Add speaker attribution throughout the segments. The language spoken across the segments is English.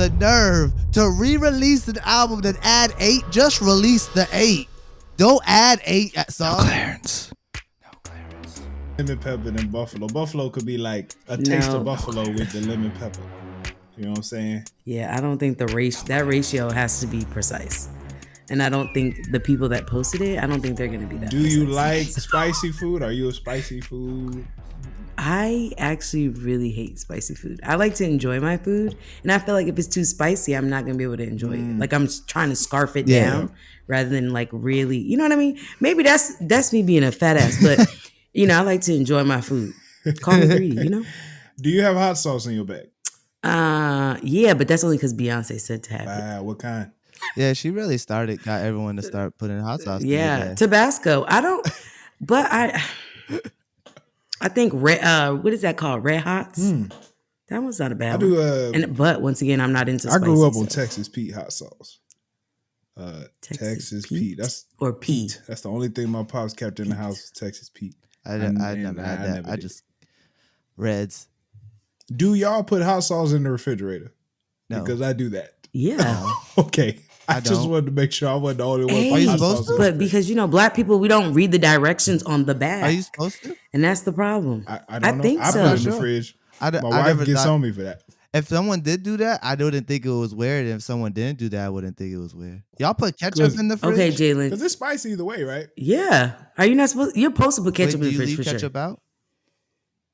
Speaker 1: the nerve to re-release an album that add 8? Just release the 8. Don't add 8 at song.
Speaker 2: No clearance.
Speaker 3: Lemon pepper and buffalo. Buffalo could be like a taste of buffalo with the lemon pepper. You know what I'm saying?
Speaker 4: Yeah, I don't think that ratio has to be precise. And I don't think the people that posted it, I don't think they're going to be that precise.
Speaker 3: You like spicy food? Are you a spicy food?
Speaker 4: I actually really hate spicy food. I like to enjoy my food. And I feel like if it's too spicy, I'm not going to be able to enjoy it. Like I'm trying to scarf it down rather than like really, you know what I mean? Maybe that's me being a fat ass, but you know, I like to enjoy my food. Call me greedy, you know?
Speaker 3: Do you have hot sauce in your bag?
Speaker 4: Yeah, but that's only because Beyonce said to have it.
Speaker 3: What kind?
Speaker 1: Yeah, she really got everyone to start putting hot sauce.
Speaker 4: Yeah, Tabasco. I don't, but I think what is that called? Red Hots. That one's not a bad one. But once again, I'm not into.
Speaker 3: I grew up on Texas Pete hot sauce. Texas Pete. That's
Speaker 4: Pete.
Speaker 3: That's the only thing my pops kept in the house was Texas Pete.
Speaker 1: I never had that. I just Reds.
Speaker 3: Do y'all put hot sauce in the refrigerator?
Speaker 1: No,
Speaker 3: because I do that.
Speaker 4: Yeah.
Speaker 3: Okay. I just wanted to make sure I wasn't the only one.
Speaker 1: Are you supposed to?
Speaker 4: But because Black people, we don't read the directions on the bag.
Speaker 1: Are you supposed to?
Speaker 4: And that's the problem.
Speaker 3: I don't know.
Speaker 4: think
Speaker 3: I
Speaker 4: so.
Speaker 3: put it in the fridge. My wife gets on me for that.
Speaker 1: If someone did do that, I wouldn't think it was weird. If someone didn't do that, I wouldn't think it was weird. Y'all put ketchup in the fridge?
Speaker 4: Okay, Jalen.
Speaker 3: Because it's spicy either way, right?
Speaker 4: Yeah. Are you not supposed? You're supposed to put ketchup in the fridge
Speaker 1: leave
Speaker 4: for
Speaker 1: ketchup
Speaker 4: sure.
Speaker 1: out?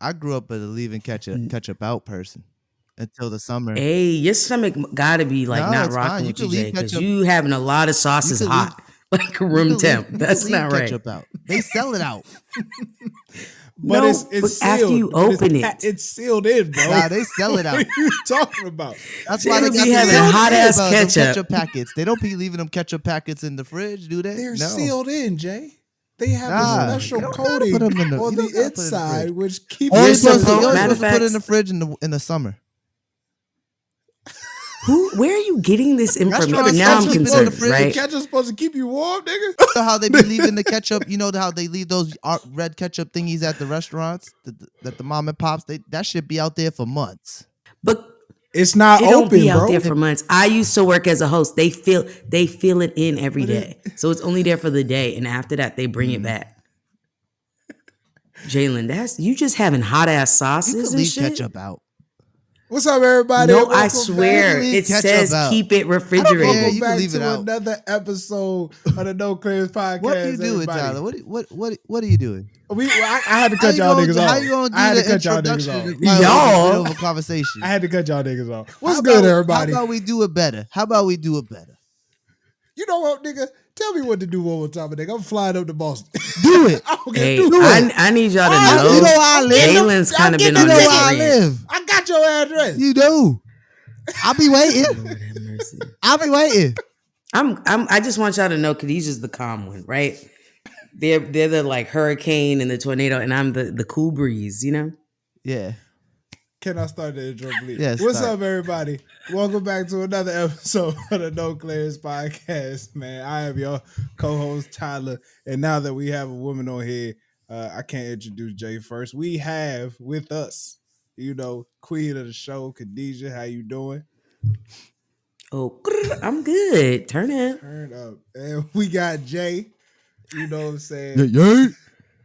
Speaker 1: I grew up as a leaving ketchup out person until the summer.
Speaker 4: Hey, your stomach gotta be like not rocking with you, Jay, because you having a lot of sauces hot, like room temp. That's not right.
Speaker 1: Ketchup out. They sell it out.
Speaker 3: But it's sealed.
Speaker 4: After you open
Speaker 3: it's sealed in, bro.
Speaker 1: Nah, they sell it out.
Speaker 3: What are you talking about?
Speaker 1: That's why they
Speaker 4: be having hot ass ketchup
Speaker 1: packets. They don't be leaving them ketchup packets in the fridge, do they?
Speaker 3: They're sealed in, Jay. They have a special coating on the inside, which keeps
Speaker 1: it. You're supposed
Speaker 4: to
Speaker 1: put it in the fridge in the summer.
Speaker 4: Where are you getting this information? Now I'm concerned, right?
Speaker 3: Ketchup's supposed to keep you warm, nigga.
Speaker 1: You know how they be leaving the ketchup? You know how they leave those red ketchup thingies at the restaurants? That the mom and pops, that should be out there for months.
Speaker 4: But
Speaker 3: it's not
Speaker 4: open,
Speaker 3: don't be
Speaker 4: bro.
Speaker 3: Out
Speaker 4: there for months. I used to work as a host. They fill it in every day, so it's only there for the day, and after that, they bring it back. Jalen, you just having hot ass sauces and shit.
Speaker 1: Ketchup out.
Speaker 3: What's up, everybody?
Speaker 4: No, I swear it says keep it refrigerated.
Speaker 3: Welcome back to another episode of the No Clearance Podcast.
Speaker 1: What are you doing, Tyler? What are you doing?
Speaker 3: I had to cut y'all niggas off.
Speaker 1: How you gonna do the introduction?
Speaker 4: Y'all
Speaker 1: of a conversation.
Speaker 3: I had to cut y'all niggas off. What's good, everybody?
Speaker 1: How about we do it better?
Speaker 3: You know what, nigga? Tell me what to do one more time, nigga. I'm flying up to Boston.
Speaker 1: Do it.
Speaker 4: Hey, I need y'all to know.
Speaker 1: You know how I live.
Speaker 4: Jalen's kind of been on
Speaker 1: this trend.
Speaker 3: I got your address.
Speaker 1: You do. I'll be waiting. I'll be waiting.
Speaker 4: I just want y'all to know Khadijah's the calm one, right? They're the like hurricane and the tornado, and I'm the cool breeze, you know?
Speaker 1: Yeah.
Speaker 3: Can I start the intro, please?
Speaker 1: Yes.
Speaker 3: What's up, everybody? Welcome back to another episode of the No Clearance Podcast, man. I am your co-host, Tyler. And now that we have a woman on here, I can't introduce Jay first. We have with us, queen of the show, Khadijah. How you doing?
Speaker 4: Oh, I'm good. Turn
Speaker 3: up. And we got Jay. You know what I'm saying?
Speaker 1: Yeah.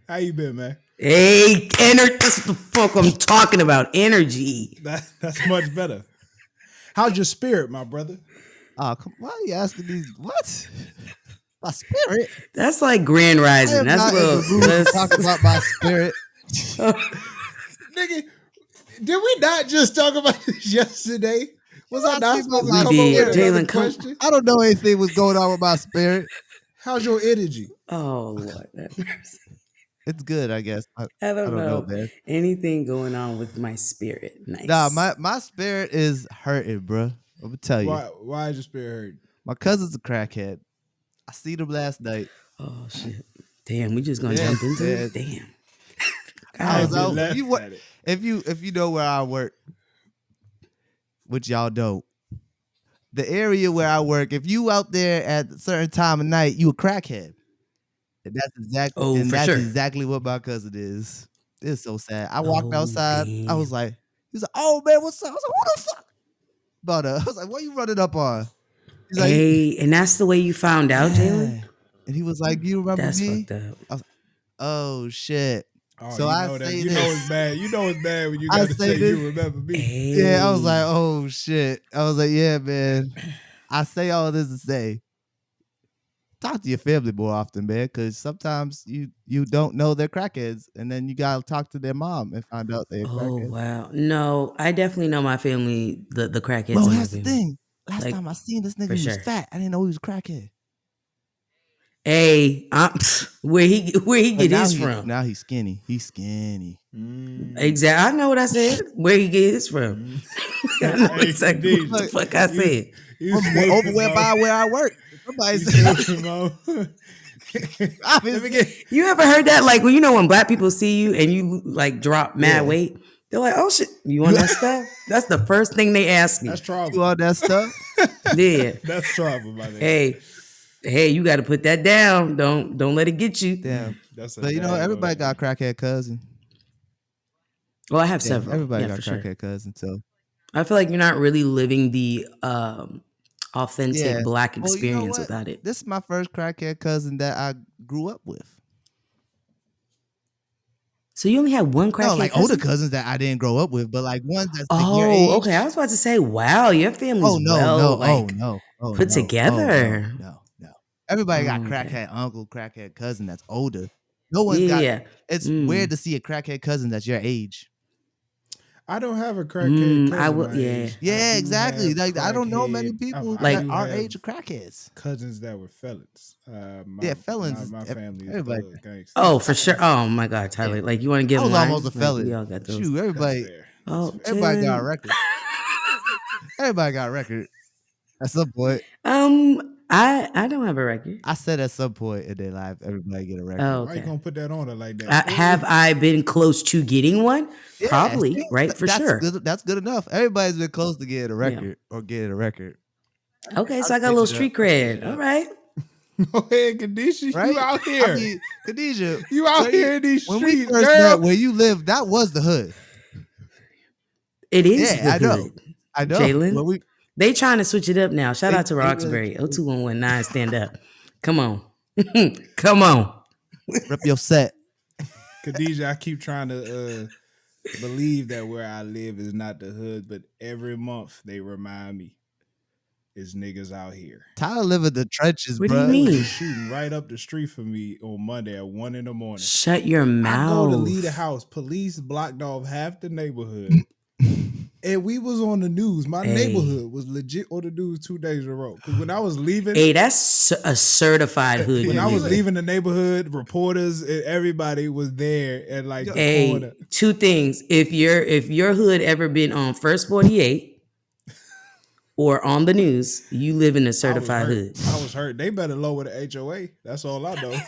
Speaker 3: How you been, man?
Speaker 4: Hey, that's the fuck I'm talking about. Energy.
Speaker 3: That's much better. How's your spirit, my brother?
Speaker 1: Oh, why are you asking these? What? My spirit?
Speaker 4: That's like Grand Rising. That's
Speaker 1: what talking about my spirit.
Speaker 3: Nigga, did we not just talk about this yesterday? Was I not supposed to come up with another question?
Speaker 1: I don't know anything was going on with my spirit.
Speaker 3: How's your energy?
Speaker 4: Oh, Lord. That mercy.
Speaker 1: It's good, I guess. I
Speaker 4: don't know,
Speaker 1: man.
Speaker 4: Anything going on with my spirit. Nice.
Speaker 1: Nah, my spirit is hurting, bro. I'm gonna tell you.
Speaker 3: Why is your spirit hurting?
Speaker 1: My cousin's a crackhead. I seen him last night.
Speaker 4: Oh shit! Damn, we just gonna jump into it. Damn.
Speaker 1: I was out. If you know where I work, which y'all don't, the area where I work, if you out there at a certain time of night, you a crackhead. And that's exactly what my cousin is. It's so sad. I walked outside. Damn. I was like, he was like, oh man, what's up? I was like, who the fuck? About I was like, what you running up on? He's like,
Speaker 4: Hey, and that's the way you found out, Jalen?
Speaker 1: and he was like, you remember
Speaker 4: That's
Speaker 1: me?
Speaker 4: fucked up.
Speaker 1: I was like, oh shit.
Speaker 3: Oh,
Speaker 1: So
Speaker 3: you
Speaker 1: I
Speaker 3: know that.
Speaker 1: say
Speaker 3: You
Speaker 1: this.
Speaker 3: know it's bad. You know it's bad when you
Speaker 1: I
Speaker 3: got to
Speaker 1: say
Speaker 3: say
Speaker 1: this.
Speaker 3: you remember me.
Speaker 4: Hey.
Speaker 1: Yeah, I was like, oh shit. I was like, yeah, man. I say all this to say, talk to your family more often, man, because sometimes you don't know they're crackheads, and then you gotta talk to their mom and find out they're
Speaker 4: Oh
Speaker 1: crackheads.
Speaker 4: wow. No, I definitely know my family, the crackheads
Speaker 1: Well,
Speaker 4: in my
Speaker 1: that's the
Speaker 4: family.
Speaker 1: thing. Last
Speaker 4: Like,
Speaker 1: time I seen this nigga,
Speaker 4: for
Speaker 1: he was
Speaker 4: sure.
Speaker 1: fat. I didn't know he was a crackhead.
Speaker 4: Hey, where he
Speaker 1: But
Speaker 4: get
Speaker 1: now
Speaker 4: his from?
Speaker 1: Now he's skinny. He's skinny.
Speaker 4: Exactly. I know what I said. Where he get his from? I know exactly what the fuck I said.
Speaker 1: Over where I work. Somebody said,
Speaker 3: Let me get.
Speaker 4: You ever heard that? Like, when black people see you and you like drop mad weight, they're like, "Oh shit, you want that stuff?" That's the first thing they ask you.
Speaker 3: That's trauma.
Speaker 1: You want that stuff?
Speaker 4: Yeah.
Speaker 3: That's trauma, my nigga.
Speaker 4: Hey, you got to put that down. Don't let it get you.
Speaker 1: Damn.
Speaker 3: That's
Speaker 1: But everybody got a crackhead cousin.
Speaker 4: Well, I have
Speaker 1: Yeah,
Speaker 4: several.
Speaker 1: everybody got
Speaker 4: for
Speaker 1: a
Speaker 4: sure.
Speaker 1: crackhead cousin. So
Speaker 4: I feel like you're not really living the authentic black
Speaker 1: Well, you know
Speaker 4: experience
Speaker 1: what?
Speaker 4: without it.
Speaker 1: This is my first crackhead cousin that I grew up with.
Speaker 4: So you only had one crackhead
Speaker 1: No, like
Speaker 4: cousin?
Speaker 1: older cousins that I didn't grow up with, but like ones that's like your age.
Speaker 4: Oh, okay. I was about to say, wow, your family's put together.
Speaker 1: No. Everybody got crackhead uncle, crackhead cousin that's older. No one's got. It's weird to see a crackhead cousin that's your age.
Speaker 3: I don't have a crackhead cousin.
Speaker 4: I will.
Speaker 1: Yeah, exactly. Like I don't know many people like our age of crackheads.
Speaker 3: Cousins that were felons.
Speaker 1: Felons.
Speaker 3: My family is
Speaker 1: everybody.
Speaker 3: gangsters.
Speaker 4: Oh, for sure. Oh my God, Tyler. Like you want to get
Speaker 1: I was
Speaker 4: line?
Speaker 1: almost a felon.
Speaker 4: We all got those.
Speaker 1: Shoot, everybody. Everybody got a record. Everybody got a record at some point.
Speaker 4: I don't have a record.
Speaker 1: I said at some point in their life, everybody get a record.
Speaker 4: Oh,
Speaker 3: Why you gonna put that on her like
Speaker 4: that? Have I been close to getting one?
Speaker 1: Yeah,
Speaker 4: probably, right? For sure.
Speaker 1: That's good enough. Everybody's been close to getting a record or getting a record.
Speaker 4: Okay, so I got a little street cred. All right.
Speaker 3: Go ahead, Khadijah.
Speaker 1: Right?
Speaker 3: You out here.
Speaker 1: I mean, Khadijah,
Speaker 3: you out here in these streets,
Speaker 1: when we first
Speaker 3: girl.
Speaker 1: met, where you lived, that was the hood.
Speaker 4: It is the hood.
Speaker 1: I know.
Speaker 4: Jalen. They trying to switch it up now. Shout out to Roxbury. 02119, stand up. Come on. Come on.
Speaker 1: Rip your set.
Speaker 3: Khadijah, I keep trying to believe that where I live is not the hood, but every month they remind me it's niggas out here.
Speaker 1: Tyler live in the trenches,
Speaker 4: what
Speaker 1: bro.
Speaker 4: What do you mean?
Speaker 3: Shooting right up the street from me on Monday at 1 a.m.
Speaker 4: Shut your mouth.
Speaker 3: I go to leave the house. Police blocked off half the neighborhood. And we was on the news. My neighborhood was legit on the news 2 days in a row. Because when I was leaving,
Speaker 4: that's a certified hood.
Speaker 3: When I was leaving the neighborhood, reporters and everybody was there at like
Speaker 4: the corner. Two things: if your hood ever been on First 48 or on the news, you live in a certified hood.
Speaker 3: I was hurt. They better lower the HOA. That's all I know.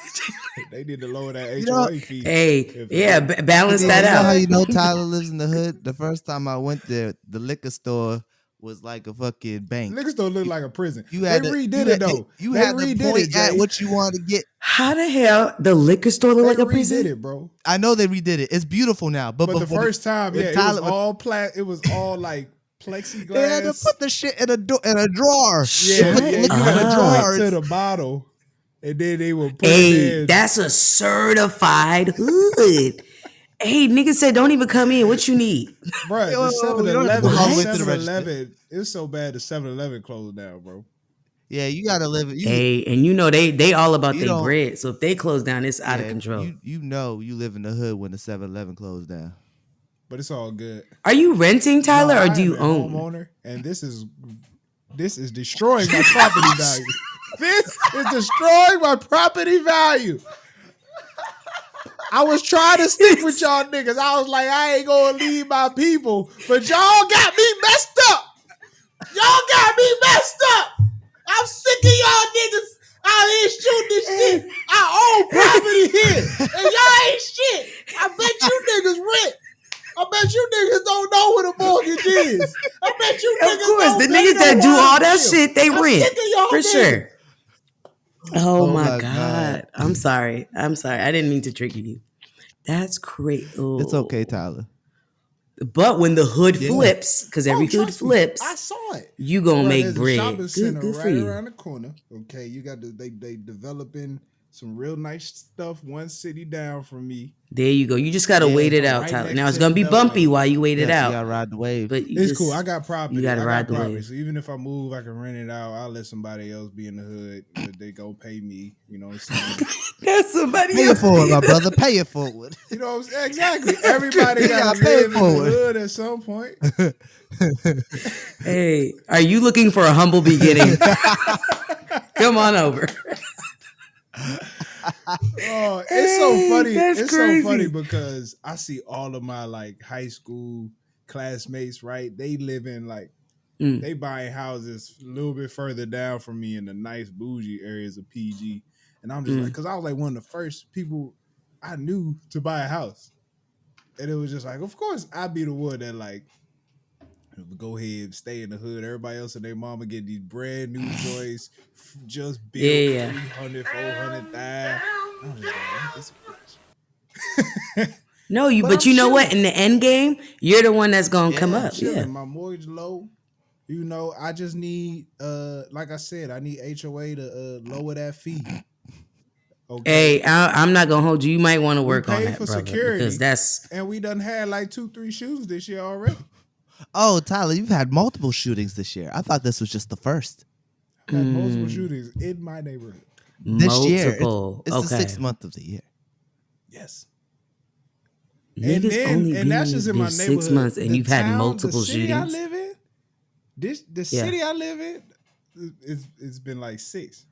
Speaker 3: They need to lower that HOA fee.
Speaker 4: Balance that out.
Speaker 1: How you know Tyler lives in the hood? The first time I went there, the liquor store was like a fucking bank.
Speaker 3: Liquor store looked like a prison.
Speaker 1: They redid it though. You had to point at what you wanted to get.
Speaker 4: How the hell the liquor store look like a prison?
Speaker 3: They redid it, bro.
Speaker 1: I know they redid it. It's beautiful now, but
Speaker 3: the first time, it was all it was all like plexiglass.
Speaker 1: They had to put the shit in a drawer.
Speaker 3: Yeah, you had a drawer to the bottle. And then they will put it in.
Speaker 4: That's a certified hood. Hey, nigga said don't even come in. What you need?
Speaker 3: Bro, the 7-Eleven, it's so bad the 7-Eleven closed down, bro.
Speaker 1: Yeah, you gotta live it.
Speaker 4: And you know they all about their bread. So if they close down, it's out of control.
Speaker 1: You know you live in the hood when the 7-Eleven closed down.
Speaker 3: But it's all good.
Speaker 4: Are you renting, Tyler, or do you own?
Speaker 3: Homeowner, and this is destroying my property value. This is destroying my property value. I was trying to stick with y'all niggas. I was like, I ain't gonna leave my people, but y'all got me messed up. Y'all got me messed up. I'm sick of y'all niggas out here shooting this shit. I own property here, and y'all ain't shit. I bet you niggas rent. I bet you niggas don't know what a mortgage is. I bet you niggas don't. Of course,
Speaker 4: the niggas that do all that shit, they rent for sure. Oh my God. I'm sorry. I didn't mean to trigger you. That's crazy. Oh.
Speaker 1: It's okay, Tyler.
Speaker 4: But when the hood flips, because every hood flips,
Speaker 3: I saw it.
Speaker 4: You gonna make
Speaker 3: there's
Speaker 4: bread.
Speaker 3: A shopping center
Speaker 4: Good for
Speaker 3: right
Speaker 4: you.
Speaker 3: around the corner. Okay, you got they developing some real nice stuff one city down from me.
Speaker 4: There you go. You just gotta wait it out, Tyler. Now it's gonna be bumpy while you wait it out.
Speaker 1: You gotta ride the wave.
Speaker 4: But
Speaker 3: it's cool. I got property.
Speaker 4: You gotta ride the wave.
Speaker 3: So even if I move, I can rent it out. I'll let somebody else be in the hood. They go pay me. You know what I'm saying?
Speaker 4: That's somebody
Speaker 1: pay it forward, my brother. Pay it forward.
Speaker 3: You know what I'm saying? Exactly. Everybody gotta live in the hood at some point.
Speaker 4: Hey, are you looking for a humble beginning? Come on over.
Speaker 3: Oh, it's so funny.
Speaker 4: It's crazy.
Speaker 3: So funny because I see all of my like high school classmates, right? They live in like they buying houses a little bit further down from me in the nice bougie areas of PG. And I'm just like, because I was like one of the first people I knew to buy a house. And it was just like, of course, I'd be the one that like go ahead, stay in the hood. Everybody else and their mama get these brand new joints, just built 300, 400,000. I'm just like, this bitch.
Speaker 4: No, but you know what? In the end game, you're the one that's gonna come up.
Speaker 3: Chilling.
Speaker 4: Yeah,
Speaker 3: my mortgage low. You know, I just need, like I said, I need HOA to lower that fee.
Speaker 4: Okay. Hey, I'm not gonna hold you. You might want to work on that,
Speaker 3: for
Speaker 4: brother,
Speaker 3: security,
Speaker 4: because that's.
Speaker 3: And we done had like 2-3 shootings this year already.
Speaker 1: Oh, Tyler, you've had multiple shootings this year. I thought this was just the first.
Speaker 3: I've had multiple shootings in my neighborhood.
Speaker 1: This year, it's the 6th month of the year.
Speaker 3: Yes.
Speaker 4: Niggas and that's just in my neighborhood. 6 months, and you've had multiple shootings.
Speaker 3: I live in, the city I live in, it's been like 6.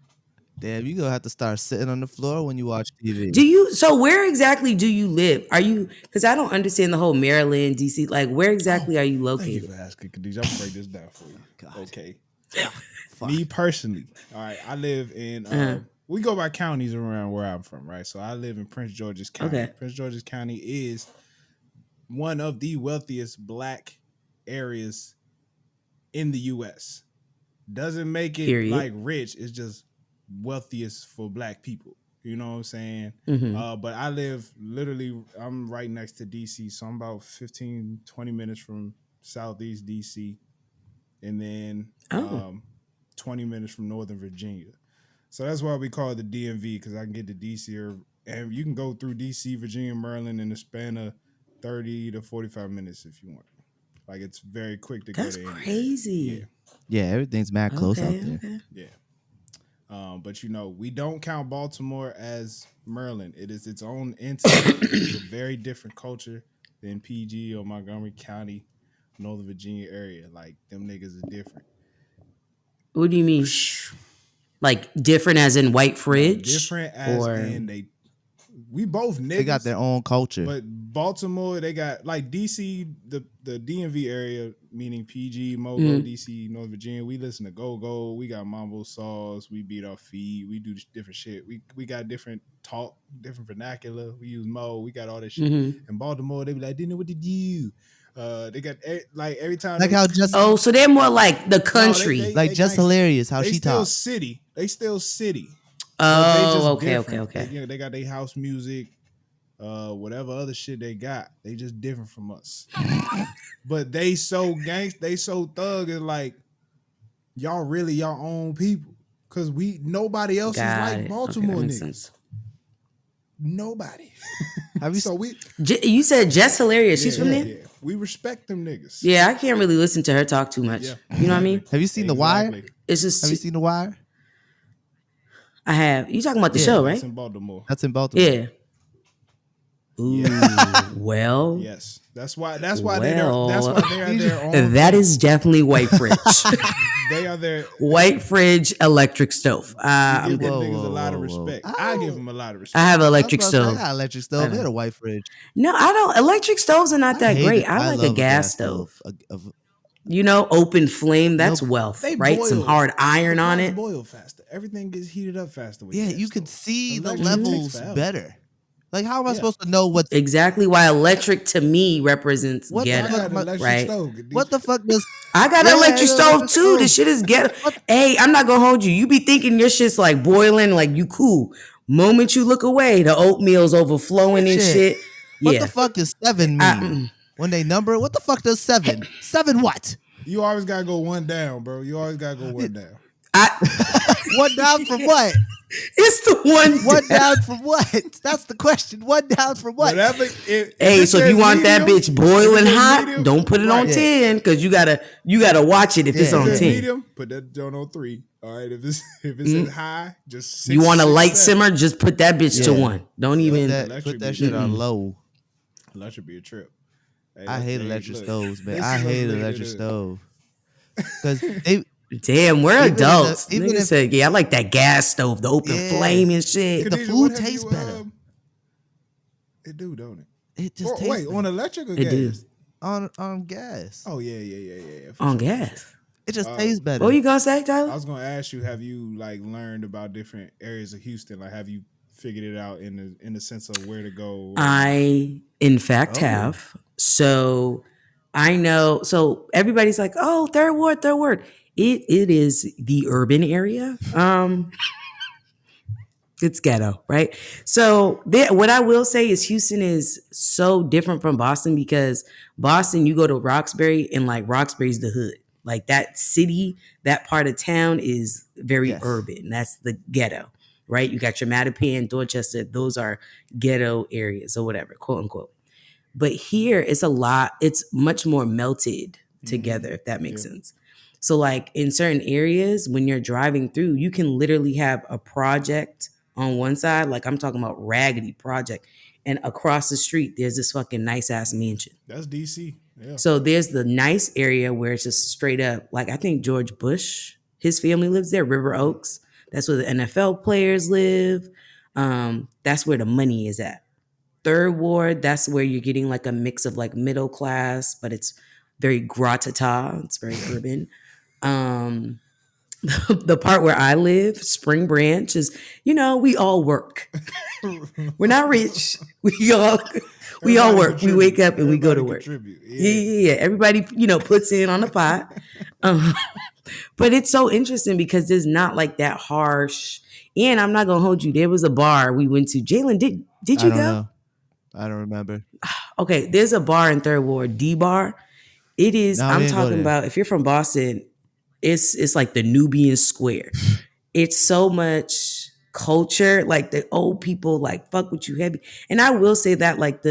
Speaker 1: Damn, you gonna have to start sitting on the floor when you watch TV.
Speaker 4: So where exactly do you live? Are you, because I don't understand the whole Maryland, DC, like where exactly are you located?
Speaker 3: Thank you for asking, Khadijah. I'm gonna break this down for you. God. Okay. Me personally, all right, I live in, we go by counties around where I'm from, right? So I live in Prince George's County. Okay. Prince George's County is one of the wealthiest black areas in the U.S. Doesn't make it like rich, it's just wealthiest for black people. You know what I'm saying? Mm-hmm. But I live literally, I'm right next to DC. So I'm about 15, 20 minutes from Southeast DC. And then 20 minutes from Northern Virginia. So that's why we call it the DMV, because I can get to DC and you can go through DC, Virginia, Maryland in the span of 30 to 45 minutes if you want. Like it's very quick to go to anywhere. That's
Speaker 4: crazy.
Speaker 1: Yeah, everything's mad close out there.
Speaker 4: Okay.
Speaker 3: Yeah. But you know, we don't count Baltimore as Maryland. It is its own entity. It's a very different culture than PG or Montgomery County, Northern Virginia area. Like them niggas is different.
Speaker 4: What do you mean? Like different as in white fridge?
Speaker 3: No, different as in we both niggas.
Speaker 1: They got their own culture.
Speaker 3: But Baltimore, they got like DC, the DMV area, meaning PG, Mogo, DC, North Virginia. We listen to Go-Go. We got Mambo Sauce. We beat our feet. We do different shit. We got different talk, different vernacular. We use Mo. We got all this shit. In Baltimore, they be like, didn't know what to do. They got like every time.
Speaker 1: Like how just
Speaker 4: so they're more like the country.
Speaker 1: No, they just hilarious how she talks.
Speaker 3: They still city.
Speaker 4: Oh, okay.
Speaker 3: You know, they got their house music, whatever other shit they got. They just different from us. But they so gangsta, they so thug. It's like y'all really your own people, cause nobody else is like Baltimore niggas. Sense. Nobody.
Speaker 1: Have you?
Speaker 3: So
Speaker 4: you said Jess hilarious. She's from there.
Speaker 3: Yeah. We respect them niggas.
Speaker 4: Yeah, I can't really listen to her talk too much. Yeah. You know what I mean?
Speaker 1: Have you seen The Wire?
Speaker 4: It's just.
Speaker 1: Have you seen The Wire?
Speaker 4: I have. You talking about the show, right?
Speaker 3: That's in Baltimore.
Speaker 4: Yeah. Ooh. Well.
Speaker 3: Yes. That's why they are their own.
Speaker 4: That is definitely white fridge.
Speaker 3: They are their
Speaker 4: white fridge electric stove.
Speaker 3: I'm giving niggas a lot of respect. I give them a lot of respect.
Speaker 4: I have an electric stove.
Speaker 1: I got electric stove. They had a white fridge.
Speaker 4: No, I don't. Electric stoves are not that great. I like a gas stove. You know, open flame. That's wealth, right? Some hard iron on it.
Speaker 3: Boil faster. Everything gets heated up faster.
Speaker 1: Yeah, you can see the levels better. Like, how am I supposed to know what's
Speaker 4: exactly why electric to me represents ghetto, right?
Speaker 1: What the fuck does
Speaker 4: I got an electric stove too? This shit is ghetto. Hey, I'm not gonna hold you. You be thinking your shit's like boiling, like you cool. Moment you look away, the oatmeal's overflowing and shit.
Speaker 1: What the fuck does 7 mean? When they number, what the fuck does 7? 7 what?
Speaker 3: You always gotta go one down, bro. You always gotta go one down.
Speaker 1: One down from what?
Speaker 4: It's the
Speaker 1: one down from what? That's the question. One down from what?
Speaker 3: Whatever.
Speaker 4: So if you want that bitch boiling hot,
Speaker 3: medium,
Speaker 4: don't put it on 10 because you gotta watch it if it's on 10.
Speaker 3: Medium, put that joint on 3. All right, if it's high, just 6.
Speaker 4: You want a light simmer, just put that bitch to 1. Don't even
Speaker 1: put that shit on low.
Speaker 3: That should be a trip. Hey,
Speaker 1: I hate electric stoves, man. I hate electric stove because they.
Speaker 4: Damn, we're adults.
Speaker 1: Even
Speaker 4: if said, I like that gas stove, the open flame and shit.
Speaker 3: Khadijah,
Speaker 1: the food tastes better.
Speaker 3: It do, don't it?
Speaker 1: It just tastes
Speaker 3: wait,
Speaker 1: better.
Speaker 3: on electric or
Speaker 4: it
Speaker 3: gas?
Speaker 1: Do. On gas.
Speaker 3: Oh yeah.
Speaker 4: On gas.
Speaker 1: It just tastes better.
Speaker 4: What you gonna say, Tyler?
Speaker 3: I was gonna ask you, have you like learned about different areas of Houston? Like, have you figured it out in the sense of where to go?
Speaker 4: I, in fact, have. So I know. So everybody's like, "Oh, third ward." It is the urban area. It's ghetto, right? So what I will say is Houston is so different from Boston because Boston, you go to Roxbury and like Roxbury's the hood. Like that city, that part of town is very urban. That's the ghetto, right? You got your Mattapan, Dorchester. Those are ghetto areas or whatever, quote unquote. But here it's much more melted together, if that makes sense. So like in certain areas, when you're driving through, you can literally have a project on one side, like I'm talking about raggedy project, and across the street, there's this fucking nice ass mansion.
Speaker 3: That's DC. Yeah.
Speaker 4: So there's the nice area where it's just straight up, like I think George Bush, his family lives there, River Oaks. That's where the NFL players live. That's where the money is at. Third Ward, that's where you're getting like a mix of like middle class, but it's very gras-ta-ta. It's very urban. The part where I live, Spring Branch, is, we all work. We're not rich. We all work. We wake up and we go to work. Yeah. Everybody, puts in on the pot. But it's so interesting because there's not like that harsh. And I'm not gonna hold you. There was a bar we went to. Jalen, did you go?
Speaker 1: Know. I don't remember.
Speaker 4: Okay, there's a bar in Third Ward, D Bar. It is. No, I'm talking about. If you're from Boston, it's like the Nubian Square. It's so much culture. Like the old people like fuck with you heavy. And I will say that like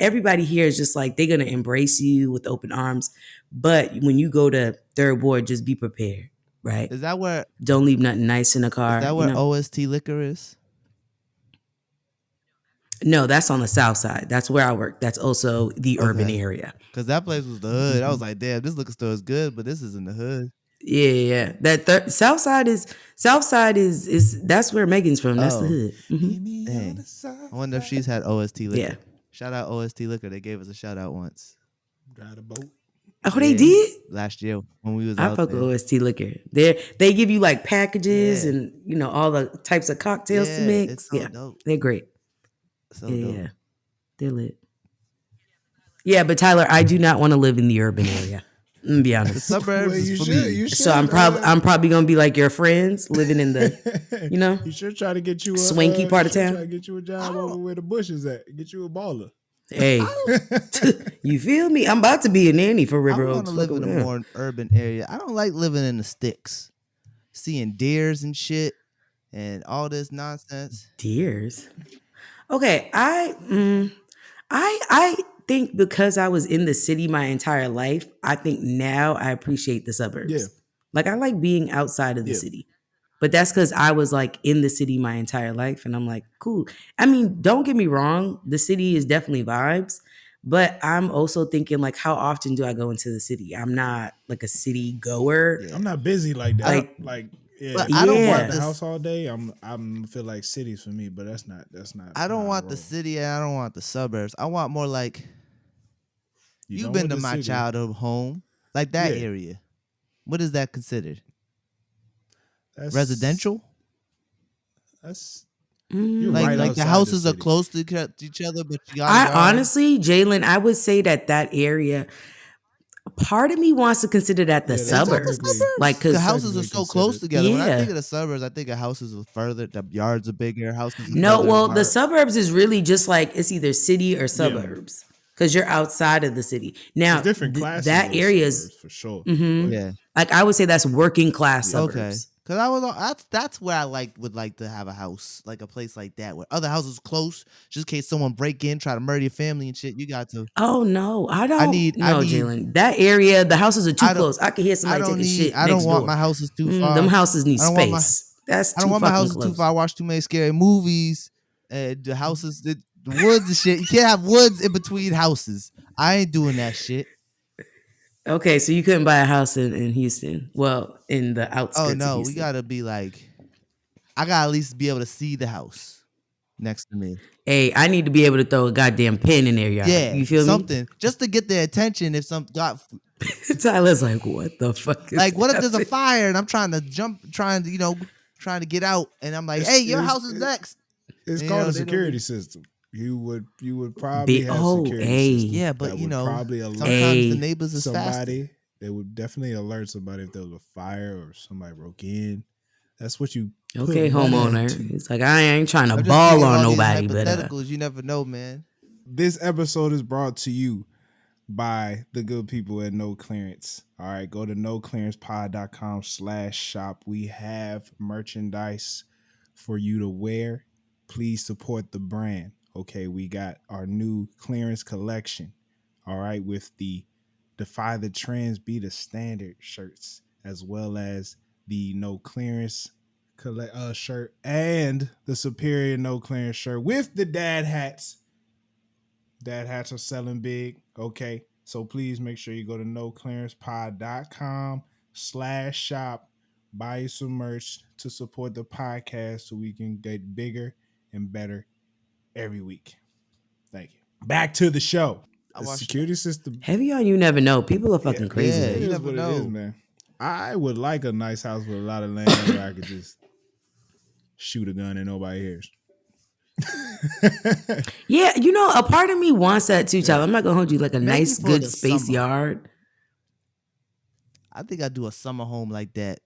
Speaker 4: everybody here is just like they're gonna embrace you with open arms. But when you go to Third Ward, just be prepared, right?
Speaker 1: Is that where?
Speaker 4: Don't leave nothing nice in the car.
Speaker 1: Is that where OST Liquor is?
Speaker 4: No, that's on the south side. That's where I work. That's also the urban area.
Speaker 1: Because that place was the hood. I was like, damn, this liquor store is good, but this is in the hood.
Speaker 4: Yeah. That south side is that's where Megan's from. That's the hood. Mm-hmm.
Speaker 1: Dang. I wonder if she's had OST Liquor.
Speaker 4: Yeah.
Speaker 1: Shout out OST Liquor. They gave us a shout out once.
Speaker 3: Drive a boat.
Speaker 4: Oh, they did?
Speaker 1: Last year when we was out
Speaker 4: there. I fuck with OST Liquor. They give you like packages and all the types of cocktails to mix.
Speaker 1: It's so dope.
Speaker 4: They're great.
Speaker 1: So dope.
Speaker 4: Yeah. They're lit. Yeah, but Tyler, I do not want to live in the urban area. I'm be honest.
Speaker 1: The suburbs is for me.
Speaker 3: You should,
Speaker 4: so I'm probably gonna be like your friends living in the,
Speaker 3: You should try to get you a
Speaker 4: swanky part of town.
Speaker 3: Try to get you a job over where the bush is at. Get you a baller.
Speaker 4: Hey, you feel me? I'm about to be a nanny for River Oaks.
Speaker 1: I want to live in a more urban area. I don't like living in the sticks, seeing deers and shit, and all this nonsense.
Speaker 4: Deers. Okay, I think because I was in the city my entire life, I think now I appreciate the suburbs.
Speaker 3: Yeah.
Speaker 4: Like I like being outside of the city. But that's because I was like in the city my entire life. And I'm like, cool. I mean, don't get me wrong. The city is definitely vibes. But I'm also thinking like, how often do I go into the city? I'm not like a city goer.
Speaker 3: Yeah. I'm not busy like that.
Speaker 1: I don't
Speaker 3: want the house all day. I'm feel like cities for me, but that's not.
Speaker 1: I don't want the city and I don't want the suburbs. I want more like you've been to my childhood home, like that area. What is that considered? That's residential.
Speaker 3: That's
Speaker 1: like the houses are close to each other, but you got.
Speaker 4: Honestly, Jalen, I would say that area. Part of me wants to consider that the suburbs, like because
Speaker 1: the houses are so close together. Yeah. When I think of the suburbs, I think of houses are further, the yards are bigger, houses.
Speaker 4: No, well, the suburbs is really just like it's either city or suburbs. because you're outside of the city. Now,
Speaker 3: There's different classes
Speaker 4: that
Speaker 3: of
Speaker 4: area is,
Speaker 3: suburbs for sure.
Speaker 1: Yeah.
Speaker 4: like, I would say that's working class
Speaker 3: Yeah.
Speaker 1: Okay.
Speaker 4: suburbs.
Speaker 1: Cause I was that's where I would like to have a house, like a place like that where other houses close, just in case someone break in, try to murder your family and shit. You got to.
Speaker 4: Oh no, I
Speaker 1: need-
Speaker 4: Jalen. That area, the houses are too
Speaker 1: I don't-
Speaker 4: close. I could hear somebody taking shit
Speaker 1: I
Speaker 4: next
Speaker 1: don't want
Speaker 4: door.
Speaker 1: my houses too far.
Speaker 4: Them houses need
Speaker 1: I don't want
Speaker 4: space. That's
Speaker 1: I don't
Speaker 4: too
Speaker 1: want my
Speaker 4: fucking
Speaker 1: houses
Speaker 4: close.
Speaker 1: too far. I watch too many scary movies. The houses, the woods and shit. You can't have woods in between houses. I ain't doing that shit.
Speaker 4: Okay, so you couldn't buy a house in Houston. Well, in the outskirts.
Speaker 1: Oh no,
Speaker 4: of
Speaker 1: we
Speaker 4: Houston.
Speaker 1: gotta be like, I gotta at least be able to see the house next to me.
Speaker 4: Hey, I need to be able to throw a goddamn pin in there, y'all.
Speaker 1: Yeah,
Speaker 4: You feel
Speaker 1: something just to get their attention. If some got
Speaker 4: me? Tyler's like, what the fuck is
Speaker 1: like, what if there's a
Speaker 4: happening?
Speaker 1: fire and I'm trying to jump, trying to get out, and I'm like, hey, your house is next.
Speaker 3: It's
Speaker 1: You
Speaker 3: called
Speaker 1: know,
Speaker 3: a
Speaker 1: they don't
Speaker 3: security
Speaker 1: be-
Speaker 3: system. You would probably have security
Speaker 4: hey.
Speaker 3: systems.
Speaker 1: Yeah, but
Speaker 3: that
Speaker 1: you
Speaker 3: would
Speaker 1: know,
Speaker 3: probably alert
Speaker 1: sometimes the
Speaker 4: Hey.
Speaker 1: neighbors is faster.
Speaker 3: somebody. They would definitely alert somebody if there was a fire or somebody broke in. That's what you. put
Speaker 4: Okay,
Speaker 3: money
Speaker 4: homeowner.
Speaker 3: into.
Speaker 4: It's like I ain't trying to
Speaker 1: I'm just
Speaker 4: ball
Speaker 1: thinking
Speaker 4: on
Speaker 1: all these
Speaker 4: nobody, but
Speaker 1: hypotheticals. You never know, man.
Speaker 3: This episode is brought to you by the good people at No Clearance. All right, go to noclearancepod.com/shop. We have merchandise for you to wear. Please support the brand. Okay, we got our new clearance collection. All right, with the Defy the Trends, Be the Standard shirts, as well as the No Clearance shirt and the Superior No Clearance shirt with the dad hats. Dad hats are selling big. Okay. So please make sure you go to noclearancepod.com/shop. Buy you some merch to support the podcast so we can get bigger and better every week. Thank you. Back to the show. The security system.
Speaker 4: heavy on you never know. People are fucking crazy.
Speaker 1: Yeah,
Speaker 3: It
Speaker 1: you
Speaker 3: is
Speaker 1: never
Speaker 3: what
Speaker 1: know.
Speaker 3: it is, man. I would like a nice house with a lot of land where I could just shoot a gun and nobody hears.
Speaker 4: Yeah, a part of me wants that too, Tyler. I'm not gonna hold you, like a
Speaker 1: Maybe
Speaker 4: nice,
Speaker 1: for
Speaker 4: good
Speaker 1: the
Speaker 4: space
Speaker 1: summer.
Speaker 4: yard.
Speaker 1: I think I'd do a summer home like that.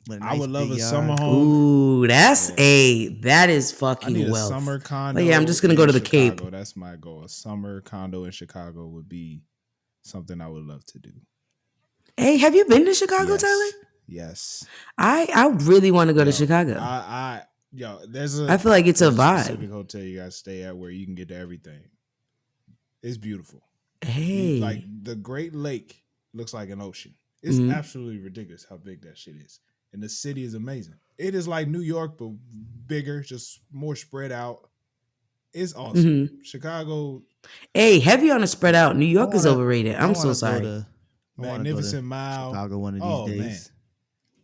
Speaker 1: With a nice
Speaker 3: I would love
Speaker 1: big
Speaker 3: a
Speaker 1: yard.
Speaker 3: summer home.
Speaker 4: Ooh, that is
Speaker 3: I
Speaker 4: fucking
Speaker 3: need a
Speaker 4: wealth.
Speaker 3: summer condo.
Speaker 4: But yeah, I'm just gonna go
Speaker 3: in
Speaker 4: to the
Speaker 3: Chicago.
Speaker 4: Cape.
Speaker 3: That's my goal. A summer condo in Chicago would be something I would love to do.
Speaker 4: Hey, have you been to Chicago,
Speaker 3: Yes.
Speaker 4: Tyler?
Speaker 3: Yes.
Speaker 4: I really want to go to Chicago.
Speaker 3: There's a.
Speaker 4: I feel like it's a vibe.
Speaker 3: specific hotel you guys stay at where you can get to everything. It's beautiful.
Speaker 4: Hey,
Speaker 3: Like the Great Lake looks like an ocean. It's
Speaker 4: Mhm.
Speaker 3: absolutely ridiculous how big that shit is, and the city is amazing. It is like New York but bigger, just more spread out. It's awesome.
Speaker 4: Mhm.
Speaker 3: Chicago,
Speaker 4: hey, heavy on a spread out. New York is
Speaker 1: wanna-
Speaker 4: overrated.
Speaker 1: I
Speaker 4: I'm so
Speaker 1: wanna go
Speaker 4: sorry.
Speaker 1: to- I wanna go to
Speaker 3: Magnificent Mile.
Speaker 1: Chicago one of these
Speaker 3: Oh,
Speaker 1: days.
Speaker 3: man.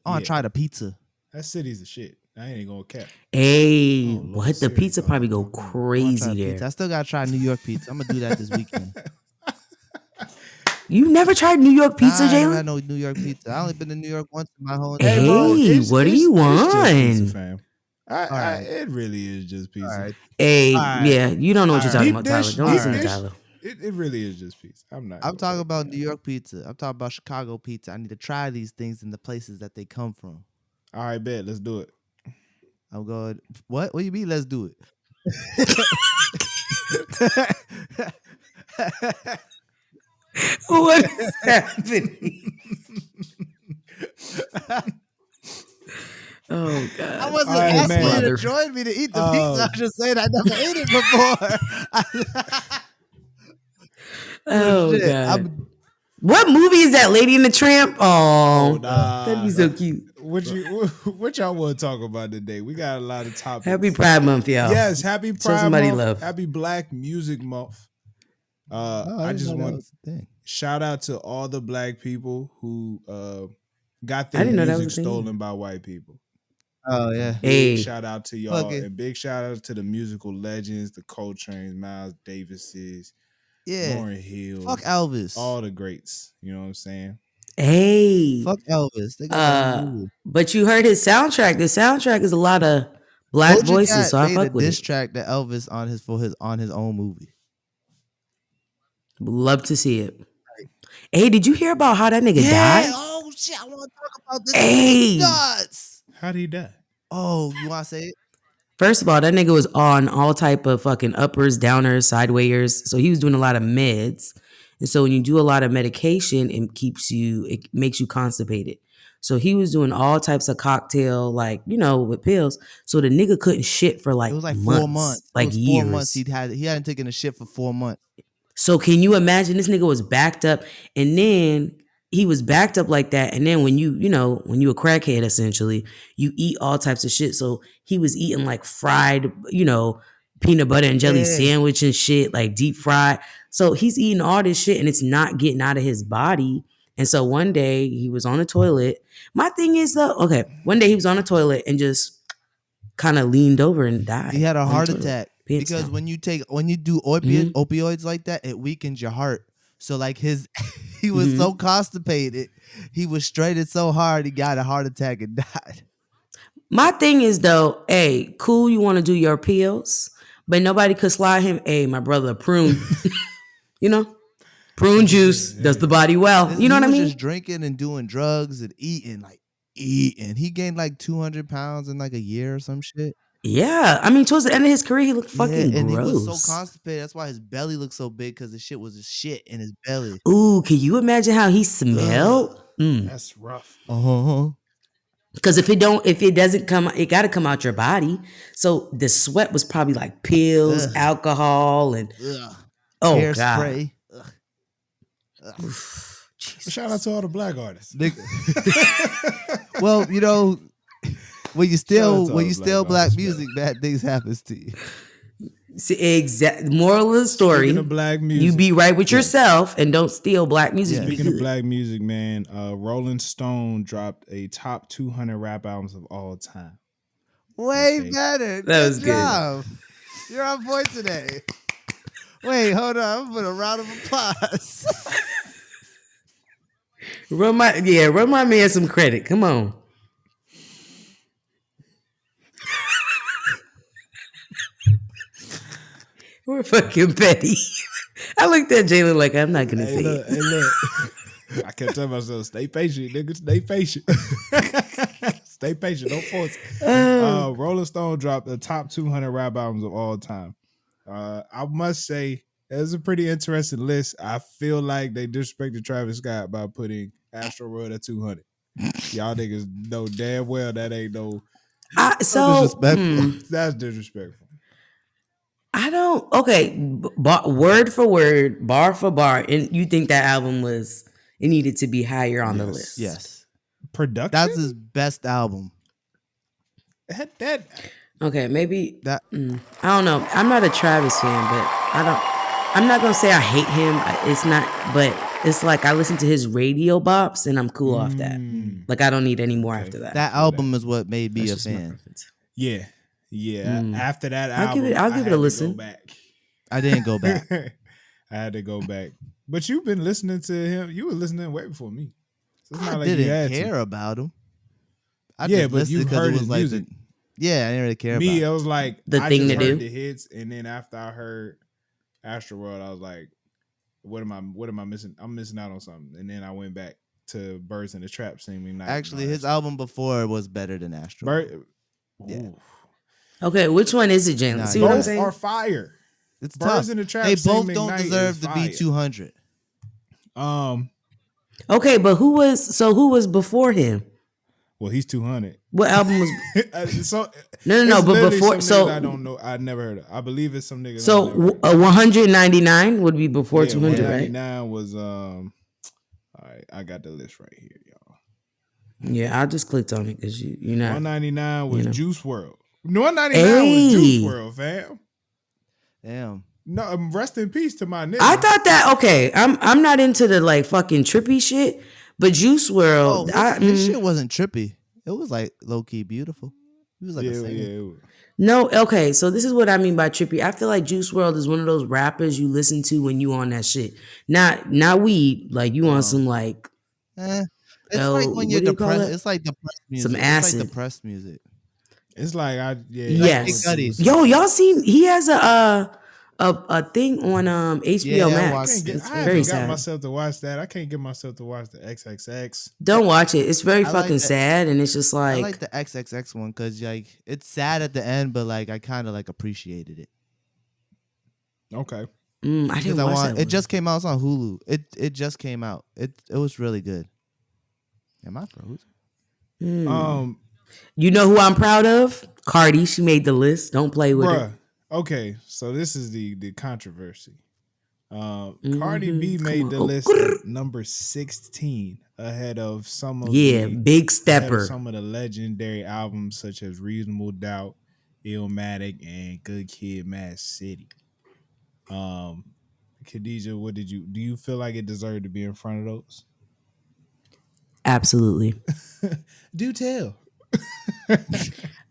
Speaker 1: I want
Speaker 3: Yeah.
Speaker 1: to try the pizza.
Speaker 3: That city's the shit. I ain't gonna cap.
Speaker 4: Hey,
Speaker 3: Oh, Lord,
Speaker 4: what? The
Speaker 3: serious.
Speaker 4: pizza probably go
Speaker 1: I wanna try
Speaker 4: crazy
Speaker 1: the
Speaker 4: there.
Speaker 1: pizza. I still gotta try New York pizza. I'm gonna do that this weekend.
Speaker 4: You never tried New York pizza,
Speaker 1: Nah, I ain't had
Speaker 4: Jalen?
Speaker 1: no New York pizza. I only been to New York once in my whole
Speaker 4: Hey,
Speaker 1: entire
Speaker 3: bro,
Speaker 1: life.
Speaker 4: what do you
Speaker 3: It's just pizza,
Speaker 4: want?
Speaker 3: fam.
Speaker 1: right.
Speaker 3: It really is just pizza.
Speaker 1: All right.
Speaker 4: Hey,
Speaker 1: All right.
Speaker 4: yeah, you don't know what you're
Speaker 1: All
Speaker 4: talking
Speaker 3: Deep
Speaker 4: about, Tyler.
Speaker 3: dish,
Speaker 4: Don't
Speaker 3: deep
Speaker 4: listen to
Speaker 3: dish.
Speaker 4: Tyler.
Speaker 3: It really is just pizza. I'm
Speaker 1: I'm talking about New York pizza. I'm talking about Chicago pizza. I need to try these things in the places that they come from.
Speaker 3: All right, bet. Let's do it.
Speaker 1: I'm going. What? What do you mean? Let's do it.
Speaker 4: What is happening? Oh God!
Speaker 1: I wasn't
Speaker 3: All right,
Speaker 1: asking
Speaker 3: man.
Speaker 1: you to
Speaker 4: Brother.
Speaker 1: join me to eat the pizza. I was just saying I never ate it before.
Speaker 4: Oh
Speaker 1: Shit,
Speaker 4: God! What movie is that? Lady and the Tramp? Oh,
Speaker 3: nah.
Speaker 4: that'd be so cute.
Speaker 3: What y'all want to talk about today? We got a lot of topics.
Speaker 4: Happy Pride Month, y'all.
Speaker 3: Yes, happy Pride
Speaker 4: somebody
Speaker 3: Month.
Speaker 4: love.
Speaker 3: Happy Black Music Month. I just want shout out to all the black people who got
Speaker 4: I
Speaker 3: their
Speaker 4: didn't know that was
Speaker 3: music
Speaker 4: a thing.
Speaker 3: stolen by white people.
Speaker 1: Oh yeah.
Speaker 4: Hey.
Speaker 3: Big shout out to y'all,
Speaker 1: Okay.
Speaker 3: and big shout out to the musical legends, the Coltrane's, Miles Davis's,
Speaker 1: Yeah.
Speaker 3: Lauryn Hills,
Speaker 1: Fuck Elvis.
Speaker 3: all the greats. You know what I'm saying?
Speaker 4: Hey,
Speaker 1: Fuck Elvis. They got a movie.
Speaker 4: but you heard his soundtrack. The soundtrack is a lot of black
Speaker 1: Doja
Speaker 4: voices,
Speaker 1: Cat
Speaker 4: so I
Speaker 1: made
Speaker 4: fuck
Speaker 1: a
Speaker 4: with
Speaker 1: diss
Speaker 4: it.
Speaker 1: track to Elvis on his own movie.
Speaker 4: Love to see it. Hey, did you hear about how that nigga died?
Speaker 1: Oh shit! I want to talk about this.
Speaker 4: Hey.
Speaker 1: Nuts.
Speaker 3: How'd he die?
Speaker 1: Oh, you want to say it?
Speaker 4: First of all, that nigga was on all type of fucking uppers, downers, sidewayers. So he was doing a lot of meds. And so when you do a lot of medication, it makes you constipated. So he was doing all types of cocktail, like, with pills. So the nigga couldn't shit for like
Speaker 1: It was like
Speaker 4: months,
Speaker 1: 4 months.
Speaker 4: like
Speaker 1: it was
Speaker 4: years.
Speaker 1: 4 months he hadn't taken a shit for 4 months.
Speaker 4: So can you imagine this nigga was backed up, and then he was backed up like that, and then when you a crackhead, essentially, you eat all types of shit. So he was eating like fried, peanut butter and jelly sandwich and shit, like deep fried. So he's eating all this shit and it's not getting out of his body. And so one day he was on the toilet. My thing is though, one day he was on the toilet and just kind of leaned over and died.
Speaker 1: He had a heart attack because when you do opioids like that, it weakens your heart. So like he was so constipated, he was straighted so hard, he got a heart attack and died.
Speaker 4: My thing is though, hey, cool, you want to do your pills, but nobody could slide him. Hey, my brother, prune, prune juice does the body well. You know what I mean?
Speaker 1: He was just drinking and doing drugs and eating. He gained like 200 pounds in like a year or some shit.
Speaker 4: Yeah, I mean, towards the end of his career, he looked fucking
Speaker 1: and
Speaker 4: gross.
Speaker 1: He was so constipated. That's why his belly looked so big, because the shit was just shit in his belly.
Speaker 4: Ooh, can you imagine how he smelled?
Speaker 3: That's rough.
Speaker 4: Because if it doesn't come, it got to come out your body. So the sweat was probably like pills, alcohol, and
Speaker 1: hairspray.
Speaker 3: Shout out to all the black artists.
Speaker 1: Well, when you steal black music, bad things happens to you.
Speaker 4: See, moral of the story:
Speaker 3: Speaking of black music,
Speaker 4: you be right with yourself and don't steal black music.
Speaker 1: Yeah.
Speaker 3: Speaking of black music, man, Rolling Stone dropped a top 200 rap albums of all time.
Speaker 1: Way better.
Speaker 4: That was
Speaker 1: good. You're on point today. Wait, hold on. I'm gonna put a round of applause.
Speaker 4: Run my man some credit. Come on. We're fucking petty. I looked at Jalen like, I'm not gonna say it.
Speaker 3: Hey, look. I kept telling myself, stay patient, nigga. Stay patient. Stay patient. Don't force it. Rolling Stone dropped the top 200 rap albums of all time. I must say, it's a pretty interesting list. I feel like they disrespected Travis Scott by putting Astro World at 200. Y'all niggas know damn well that ain't no.
Speaker 1: Disrespectful.
Speaker 3: That's disrespectful.
Speaker 4: I don't. Okay, word for word, bar for bar, and you think that album it needed to be higher on the list?
Speaker 1: Yes.
Speaker 3: Production.
Speaker 1: That's his best album.
Speaker 3: That.
Speaker 4: Okay, maybe that. I don't know. I'm not a Travis fan, but I'm not gonna say I hate him. It's not, but it's like I listen to his radio bops and I'm cool off that. Like I don't need any more after that.
Speaker 1: That album is what made me a fan.
Speaker 3: Yeah. After that album,
Speaker 4: I'll give it a listen.
Speaker 1: I didn't go back.
Speaker 3: I had to go back. But you've been listening to him. You were listening way before me. So it's not like
Speaker 1: didn't
Speaker 3: you had
Speaker 1: care
Speaker 3: to.
Speaker 1: about him.
Speaker 3: But you heard his music.
Speaker 1: I didn't really care about
Speaker 3: me. It was like
Speaker 4: the thing to do.
Speaker 3: The hits, and then after I heard Astroworld, I was like, "What am I missing? I'm missing out on something." And then I went back to Birds in the Trap singing.
Speaker 1: Actually, his album before was better than Astroworld.
Speaker 3: Yeah.
Speaker 4: Okay, which one is it, Jalen? See what I'm saying?
Speaker 3: Both are fire.
Speaker 1: It's
Speaker 3: Birds
Speaker 1: tough.
Speaker 3: in the Trap.
Speaker 1: They both don't deserve to be 200.
Speaker 4: Okay, but who was before him?
Speaker 3: Well, he's 200.
Speaker 4: What album was?
Speaker 3: So
Speaker 4: no. But before, so
Speaker 3: I don't know. I never heard of. I believe it's some niggas.
Speaker 4: So 199 would be before 200, right?
Speaker 3: 199 was All right, I got the list right here, y'all.
Speaker 4: Yeah, I just clicked on it because you're not.
Speaker 3: 199 was Juice WRLD. 199 was Juice WRLD, fam.
Speaker 1: Damn.
Speaker 3: No, rest in peace to my nigga.
Speaker 4: I thought that I'm not into the like fucking trippy shit, but Juice WRLD.
Speaker 1: This shit wasn't trippy. It was like low key beautiful. He was like a singer.
Speaker 4: No, okay. So this is what I mean by trippy. I feel like Juice WRLD is one of those rappers you listen to when you on that shit. Not weed. Like you on some like.
Speaker 1: It's like when you're depressed. It's like depressed music.
Speaker 4: Some acid.
Speaker 1: It's like depressed music.
Speaker 3: It's like
Speaker 4: yes. Yo, y'all seen? He has a a thing on HBO
Speaker 1: Yeah, I
Speaker 4: Max.
Speaker 1: watched it.
Speaker 4: It's
Speaker 3: I
Speaker 4: very
Speaker 3: haven't got
Speaker 4: sad.
Speaker 3: myself to watch that. I can't get myself to watch the XXX.
Speaker 4: Don't watch it. It's very
Speaker 1: I like
Speaker 4: fucking
Speaker 1: that.
Speaker 4: sad, and it's just
Speaker 1: I
Speaker 4: like
Speaker 1: like the XXX one because like it's sad at the end, but like I kind of like appreciated it
Speaker 3: Okay.
Speaker 4: I
Speaker 1: because
Speaker 4: didn't watch that
Speaker 1: it
Speaker 4: one.
Speaker 1: just came out. It's on Hulu. It just came out. It was really good. Am I frozen?
Speaker 4: You know who I'm proud of? Cardi. She made the list. Don't play with her.
Speaker 3: Okay, so this is the controversy. Cardi
Speaker 4: Mhm.
Speaker 3: B
Speaker 4: Come
Speaker 3: made
Speaker 4: on.
Speaker 3: the
Speaker 4: Oh,
Speaker 3: list
Speaker 4: grrr.
Speaker 3: at number 16 ahead of some of
Speaker 4: Yeah, big stepper.
Speaker 3: some of the legendary albums such as Reasonable Doubt, Illmatic, and Good Kid, Mad City. Khadijah, do you feel like it deserved to be in front of those?
Speaker 4: Absolutely.
Speaker 3: Do tell.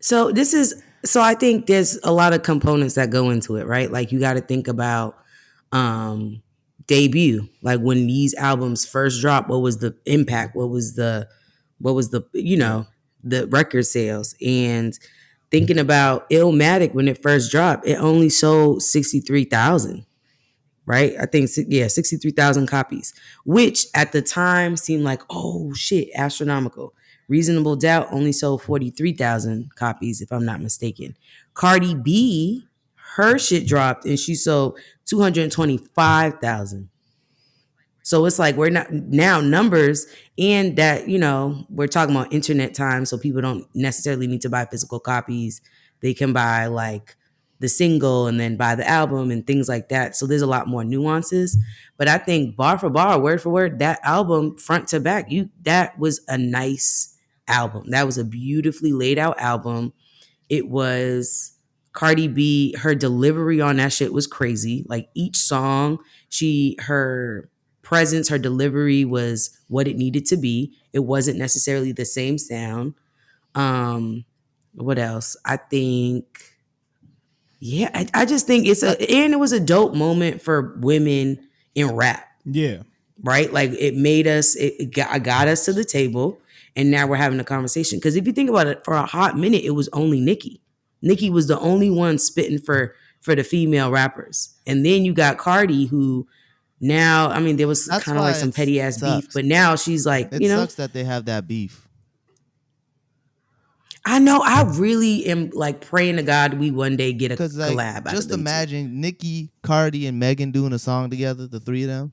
Speaker 4: So I think there's a lot of components that go into it, right? Like you got to think about debut. Like when these albums first dropped, what was the impact? What was the the record sales? And thinking about Illmatic when it first dropped, it only sold 63,000. Right? I think 63,000 copies, which at the time seemed like, oh shit, astronomical. Reasonable Doubt only sold 43,000 copies, if I'm not mistaken. Cardi B, her shit dropped and she sold 225,000. So it's like we're not now numbers, and that, we're talking about internet time, so people don't necessarily need to buy physical copies. They can buy like the single and then buy the album and things like that. So there's a lot more nuances. But I think bar for bar, word for word, that album front to back, that was a nice album. That was a beautifully laid out album. It was Cardi B, her delivery on that shit was crazy. Like each song, her presence, her delivery was what it needed to be. It wasn't necessarily the same sound. What else? I think, I just think and it was a dope moment for women in rap.
Speaker 3: Yeah.
Speaker 4: Right? Like it got us to the table, and now we're having a conversation. Because if you think about it, for a hot minute, it was only Nicki. Nicki was the only one spitting for the female rappers. And then you got Cardi, who now, I mean, there was kind of like some petty ass beef, but now she's like,
Speaker 1: it sucks that they have that beef.
Speaker 4: I know. I really am like praying to God we one day get a collab.
Speaker 1: Just imagine Nicki, Cardi, and Megan doing a song together, the three of them.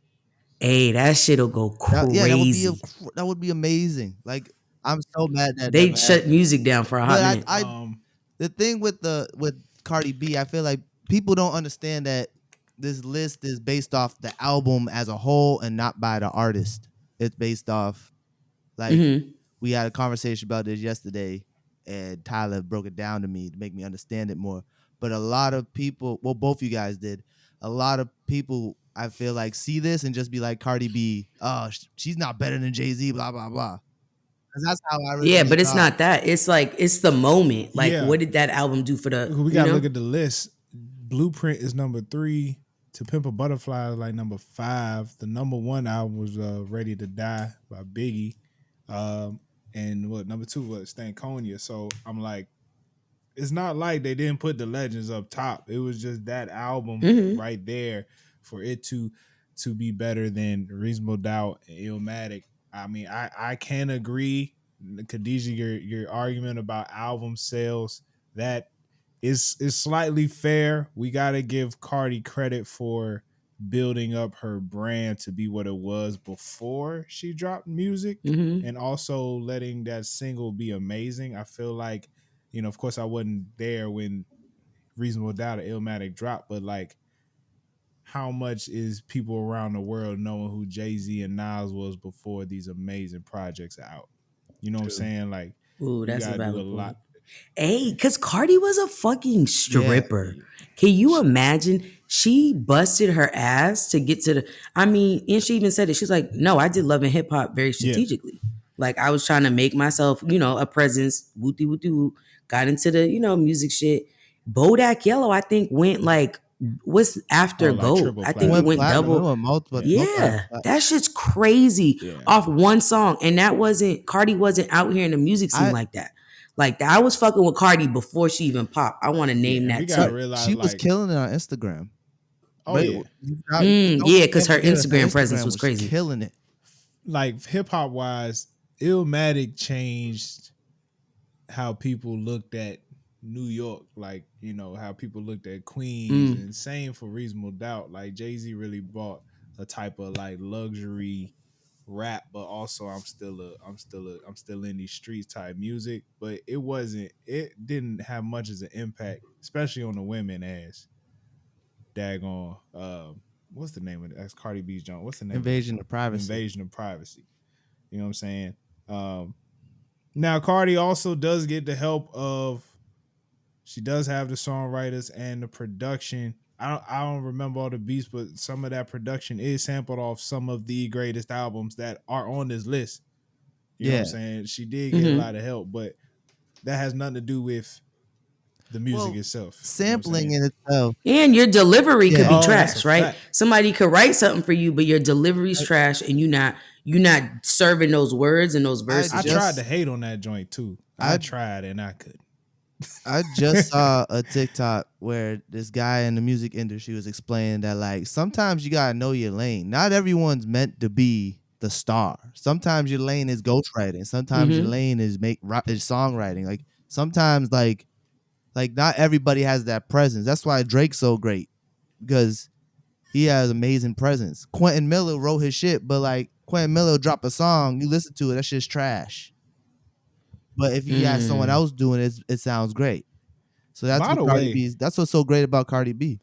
Speaker 4: Hey, that shit'll go crazy.
Speaker 1: That would be amazing. Like, I'm so mad that
Speaker 4: they shut music down for a hot minute.
Speaker 1: The thing with Cardi B, I feel like people don't understand that this list is based off the album as a whole and not by the artist. It's based off, like, we had a conversation about this yesterday, and Tyler broke it down to me to make me understand it more. But a lot of people, well, both you guys did, a lot of people, I feel like, see this and just be like, Cardi B, oh, she's not better than Jay-Z, blah, blah, blah. That's how I really
Speaker 4: but it's not that. It's like, it's the moment. Like, what did that album do for the...
Speaker 3: We got to look at the list. Blueprint is number 3. To Pimp a Butterfly is like number 5. The number 1 album was Ready to Die by Biggie. And number 2 was Stankonia. So I'm like, it's not like they didn't put the legends up top. It was just that album right there for it to be better than Reasonable Doubt and Illmatic. I mean, I can agree, Khadijah, your argument about album sales, that is slightly fair. We got to give Cardi credit for building up her brand to be what it was before she dropped music, and also letting that single be amazing. I feel like, of course I wasn't there when Reasonable Doubt or Illmatic dropped, but like, how much is people around the world knowing who Jay-Z and Nas was before these amazing projects are out? You know what I'm saying? Like,
Speaker 4: ooh, that's a valid point. Hey, because Cardi was a fucking stripper. Yeah. Can you imagine? She busted her ass to get to the... I mean, and she even said it. She's like, no, I did Love and Hip Hop very strategically. Yeah. Like, I was trying to make myself, a presence. Woo-dee-woo-dee-woo. Got into the, music shit. Bodak Yellow, I think, went like... What's after gold? I think it went double. Multiple, that shit's crazy off one song. And Cardi wasn't out here in the music scene like that. Like, I was fucking with Cardi before she even popped. I want to name that too.
Speaker 1: She was killing it on Instagram.
Speaker 3: Oh yeah.
Speaker 4: Yeah, because her
Speaker 1: Her
Speaker 4: Instagram presence was crazy.
Speaker 1: killing it.
Speaker 3: Like hip hop wise, Illmatic changed how people looked at New York, like, you know, how people looked at Queens, and same for Reasonable Doubt. Like Jay-Z really brought a type of like luxury rap, but also I'm still in these streets type music. But it didn't have much as an impact, especially on the women, as daggone what's the name of it? That's Cardi B's joint. What's the name
Speaker 1: Invasion
Speaker 3: of
Speaker 1: of Privacy.
Speaker 3: Invasion of Privacy. You know what I'm saying? Now Cardi also does get the help of, she does have the songwriters and the production. I don't remember all the beats, but some of that production is sampled off some of the greatest albums that are on this list. You know what I'm saying? She did get a lot of help, but that has nothing to do with the music itself.
Speaker 1: Sampling in itself.
Speaker 4: And your delivery could be trash,
Speaker 3: that's a
Speaker 4: right?
Speaker 3: fact.
Speaker 4: Somebody could write something for you, but your delivery's trash, and you're not serving those words and those verses.
Speaker 3: I tried to hate on that joint too. I tried and I couldn't.
Speaker 1: I just saw a TikTok where this guy in the music industry was explaining that, like, sometimes you gotta know your lane. Not everyone's meant to be the star. Sometimes your lane is ghostwriting. Sometimes your lane is songwriting. Like sometimes, like not everybody has that presence. That's why Drake's so great, because he has amazing presence. Quentin Miller wrote his shit, but like Quentin Miller drop a song, you listen to it, that shit's trash. But if you have someone else doing it, it sounds great. So that's
Speaker 3: By the
Speaker 1: what Cardi
Speaker 3: way,
Speaker 1: B's. That's what's so great about Cardi B.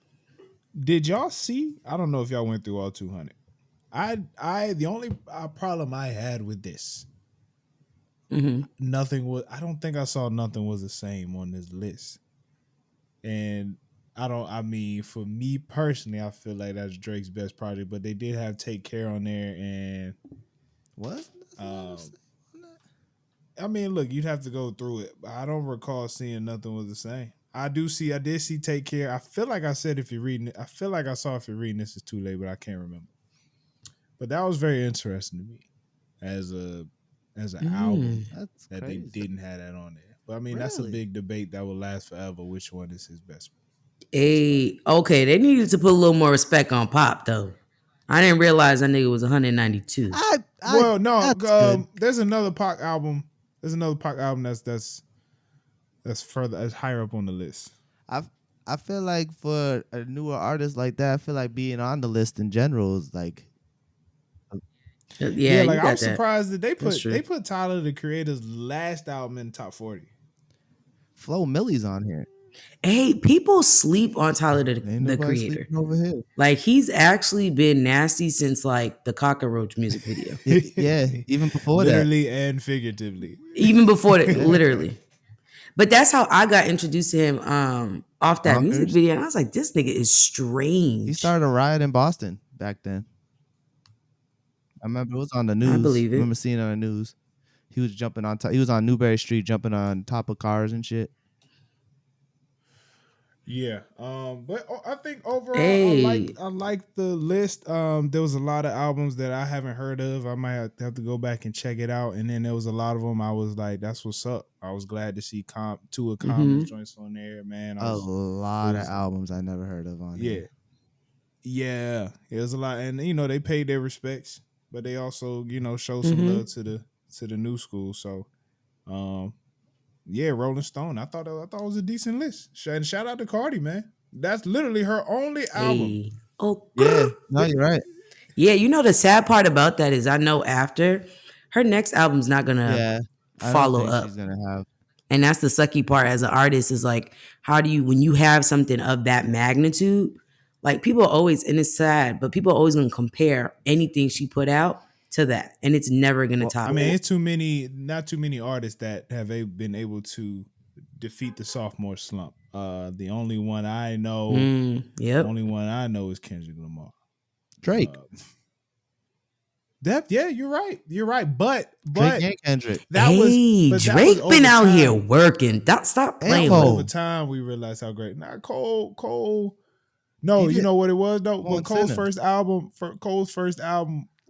Speaker 3: did y'all see? I don't know if y'all went through all 200. The only problem I had with this, nothing was. I don't think I saw nothing was the same on this list. And I mean, for me personally, I feel like that's Drake's best project. But they did have Take Care on there, and
Speaker 1: What?
Speaker 3: I mean, look, you'd have to go through it. But I don't recall seeing nothing was the same. I did see Take Care. I feel like I said if you're reading it, I feel like I saw if you're reading this is too late, but I can't remember. But that was very interesting to me as an album that they didn't have that on there. But I mean, that's a big debate that will last forever. Which one is his best?
Speaker 4: Okay, they needed to put a little more respect on Pop though. I didn't realize that nigga was 192.
Speaker 3: Well, no, there's another Pac album. There's another Pac album that's higher up on the list.
Speaker 1: I feel like for a newer artist like that, I feel like being on the list in general is like.
Speaker 4: Yeah,
Speaker 3: like I was surprised that they put Tyler the Creator's last album in the top 40.
Speaker 1: Flo Millie's on here.
Speaker 4: Hey, people sleep on Tyler the Creator.
Speaker 1: Over here.
Speaker 4: Like he's actually been nasty since like the Cockroach music video.
Speaker 1: Yeah, even before
Speaker 3: literally and figuratively.
Speaker 4: Even before that, literally. But that's how I got introduced to him off that music video. And I was like, this nigga is strange.
Speaker 1: He started a riot in Boston back then. I remember it was on the news.
Speaker 4: I believe it.
Speaker 1: I remember seeing it on the news. He was jumping on top. He was on Newberry Street jumping on top of cars and shit.
Speaker 3: Yeah. But I think overall I like the list. There was a lot of albums that I haven't heard of. I might have to go back and check it out. And then there was a lot of them I was like, that's what's up. I was glad to see two of Common's joints on there, man.
Speaker 1: A lot of albums I never heard of on here.
Speaker 3: Yeah. It was a lot. And you know, they paid their respects, but they also, you know, showed some love to the new school. So yeah, Rolling Stone. I thought it was a decent list. And shout out to Cardi, man. That's literally her only album.
Speaker 4: Oh,
Speaker 1: yeah. No, you're right.
Speaker 4: Yeah, you know the sad part about that is I know after her next album's not gonna follow up.
Speaker 1: She's gonna have.
Speaker 4: And that's the sucky part as an artist is like, how do you, when you have something of that magnitude, like people are always, and it's sad, but people are always gonna compare anything she put out to that, and it's never gonna top.
Speaker 3: I mean, it's not too many artists that have been able to defeat the sophomore slump. The only one I know, is Kendrick Lamar.
Speaker 1: Drake.
Speaker 3: You're right. But
Speaker 1: Drake and Kendrick.
Speaker 4: Drake been out here working. Stop playing.
Speaker 3: Over time, we realized how great. Now Cole. No, you know what it was though. But Cole's first album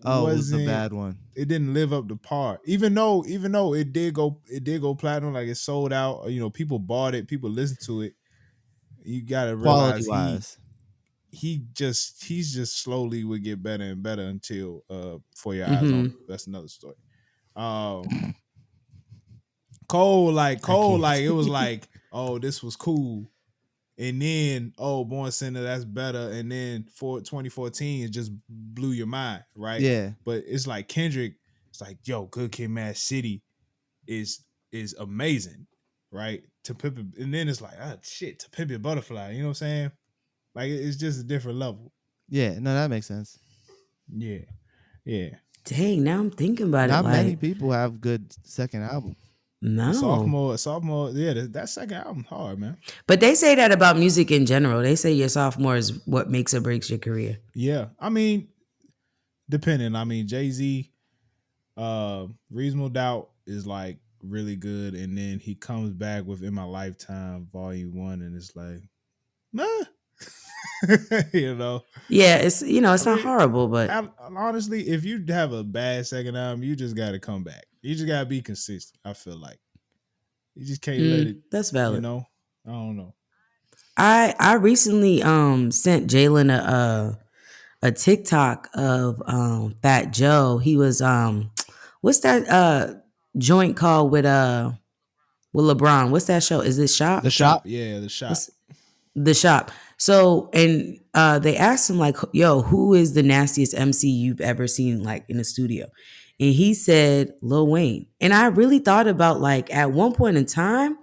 Speaker 1: was a bad one.
Speaker 3: It didn't live up to par. Even though it did go platinum, like it sold out. You know, people bought it, people listened to it. You gotta realize he's just slowly would get better and better until For Your Eyes
Speaker 4: Mm-hmm.
Speaker 3: Only. That's another story. Cole like it was like, oh, this was cool. And then, oh, Born Sinner, that's better. And then for 2014, it just blew your mind, right?
Speaker 1: Yeah.
Speaker 3: But it's like Kendrick, it's like, yo, Good Kid, Mad City is amazing, right? To Pimp It, and then it's like, oh shit, To Pimp Your Butterfly. You know what I'm saying? Like it's just a different level.
Speaker 1: Yeah. No, that makes sense.
Speaker 3: Yeah, yeah.
Speaker 4: Dang, now I'm thinking about
Speaker 1: Not
Speaker 4: it.
Speaker 1: many
Speaker 4: Like,
Speaker 1: people have good second album.
Speaker 4: no.
Speaker 3: Sophomore, yeah, that second album hard, man.
Speaker 4: But they say that about music in general. They say your sophomore is what makes or breaks your career.
Speaker 3: Yeah, I mean, depending. I mean, Jay-Z, Reasonable Doubt is like really good, and then he comes back with In My Lifetime Volume 1, and it's like, nah. You know?
Speaker 4: Yeah, it's not horrible, but
Speaker 3: honestly, if you have a bad second album, you just gotta come back. You just gotta be consistent, I feel like. You just can't let it.
Speaker 4: That's valid.
Speaker 3: You know? I don't know.
Speaker 4: I recently sent Jalen a TikTok of Fat Joe. He was what's that joint called with LeBron? What's that show? Is it Shop?
Speaker 1: The Shop?
Speaker 3: Yeah, The Shop.
Speaker 4: The Shop. So, and they asked him like, yo, who is the nastiest MC you've ever seen like in the studio? And he said Lil Wayne. And I really thought about like at one point in time,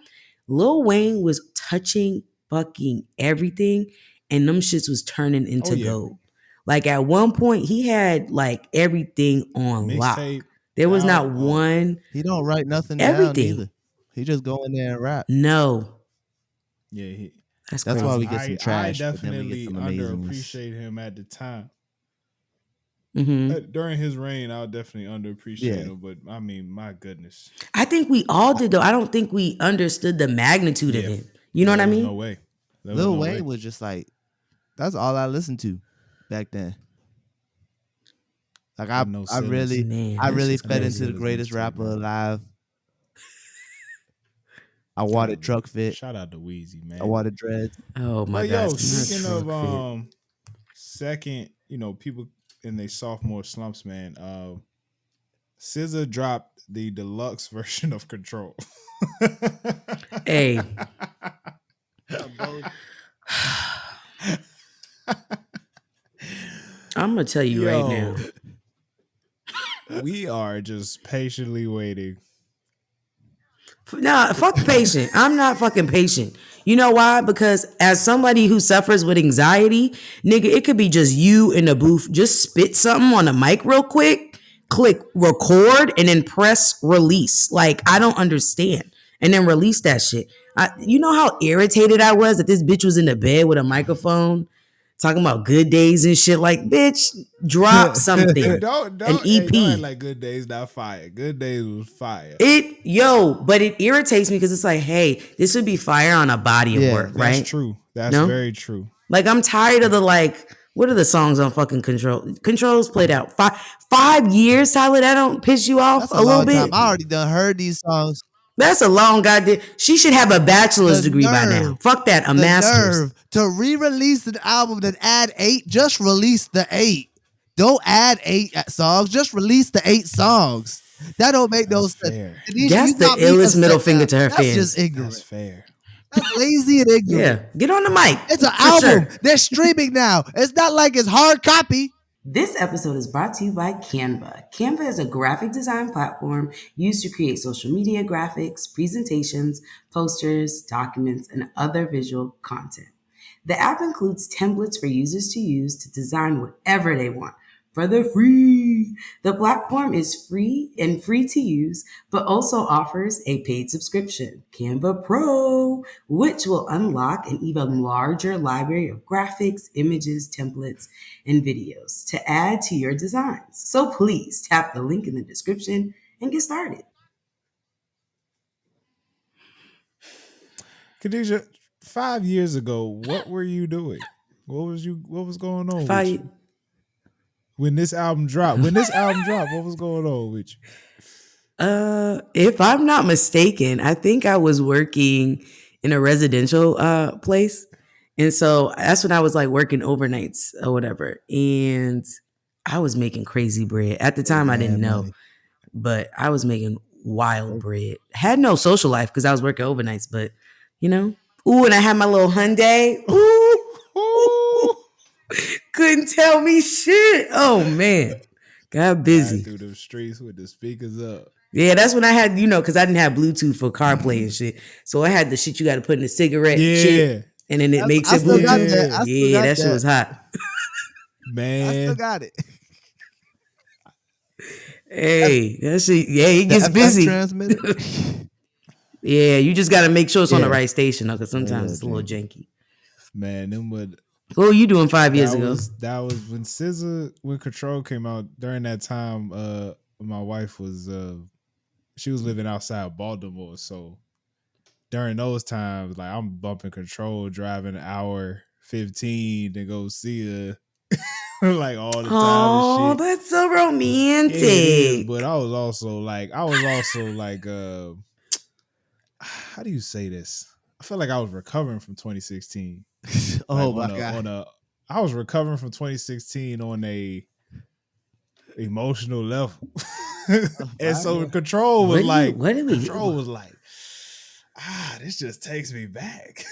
Speaker 4: Lil Wayne was touching fucking everything and them shits was turning into gold. Like at one point he had like everything on lock. There was not one.
Speaker 1: He don't write nothing down either. He just go in there and rap.
Speaker 4: No.
Speaker 3: Yeah,
Speaker 4: that's
Speaker 1: why we get some trash.
Speaker 3: I definitely underappreciate him at the time.
Speaker 4: Mm-hmm.
Speaker 3: During his reign, I'll definitely underappreciate him. But I mean, my goodness.
Speaker 4: I think we all did though. I don't think we understood the magnitude of him. You know what I mean?
Speaker 3: No way.
Speaker 1: Lil Wayne was just like, that's all I listened to back then. Like I really fed into the greatest rapper alive. I wanted Truck Fit.
Speaker 3: Shout out to Weezy, man.
Speaker 1: I wanted Dreads.
Speaker 4: Oh my God.
Speaker 3: Yo, speaking of second, people in their sophomore slumps, man. SZA dropped the deluxe version of Control.
Speaker 4: Hey. I'm gonna tell you right now.
Speaker 3: We are just patiently waiting.
Speaker 4: Nah, fuck patient. I'm not fucking patient. You know why? Because as somebody who suffers with anxiety, nigga, it could be just you in the booth. Just spit something on the mic real quick, click record, and then press release. Like, I don't understand. And then release that shit. You know how irritated I was that this bitch was in the bed with a microphone talking about good days and shit. Like, bitch, drop something.
Speaker 3: Don't
Speaker 4: an EP.
Speaker 3: Don't like Good Days not fire. Good Days was fire.
Speaker 4: But it irritates me because it's like, hey, this would be fire on a body of work, right?
Speaker 3: That's true. That's very true.
Speaker 4: Like, I'm tired of the what are the songs on fucking Control? Control's played out 5 years, Tyler. That don't piss you off a little bit?
Speaker 1: I already done heard these songs.
Speaker 4: That's a long goddamn. She should have a bachelor's degree by now. Fuck that, a master's.
Speaker 1: Nerve to re-release an album that add 8. Just release the 8. Don't add 8 songs. Just release the 8 songs. That don't make no sense.
Speaker 4: That's the illest middle finger to her fans.
Speaker 1: That's just ignorant.
Speaker 3: That's fair.
Speaker 1: That's lazy and ignorant.
Speaker 4: Yeah, get on the mic.
Speaker 1: It's an album. Sure. They're streaming now. It's not like it's hard copy.
Speaker 4: This episode is brought to you by Canva. Canva is a graphic design platform used to create social media graphics, presentations, posters, documents, and other visual content. The app includes templates for users to use to design whatever they want for the free. The platform is free to use, but also offers a paid subscription, Canva Pro, which will unlock an even larger library of graphics, images, templates, and videos to add to your designs. So please tap the link in the description and get started.
Speaker 3: Khadijah, 5 years ago, what were you doing? What was going on with you? When this album dropped, what was going on with you?
Speaker 4: If I'm not mistaken, I think I was working in a residential place, And so that's when I was like working overnights or whatever. And I was making crazy bread. At the time, I didn't know, but I was making wild bread. Had no social life because I was working overnights, but Ooh, and I had my little Hyundai. Ooh. Couldn't tell me shit. Oh, man. Got busy.
Speaker 3: Through the streets with the speakers up.
Speaker 4: Yeah, that's when I had, because I didn't have Bluetooth for CarPlay and shit. So I had the shit you got to put in the cigarette shit. And then it makes it Bluetooth. Yeah, that shit was hot.
Speaker 3: Man.
Speaker 1: I still got it.
Speaker 4: Hey, that shit, it gets busy. Yeah, you just got to make sure it's on the right station, though, because sometimes it's a little janky.
Speaker 3: Man, them would.
Speaker 4: What were you doing 5 years ago?
Speaker 3: That was when Control came out. During that time, my wife was she was living outside Baltimore, so during those times, like I'm bumping Control, driving an hour 15 to go see her, like all the time.
Speaker 4: Oh,
Speaker 3: and shit.
Speaker 4: That's so romantic.
Speaker 3: It is, but I was also like, how do you say this? I feel like I was recovering from 2016.
Speaker 1: Oh my God.
Speaker 3: I was recovering from 2016 on a emotional level. And so Control was like, this just takes me back.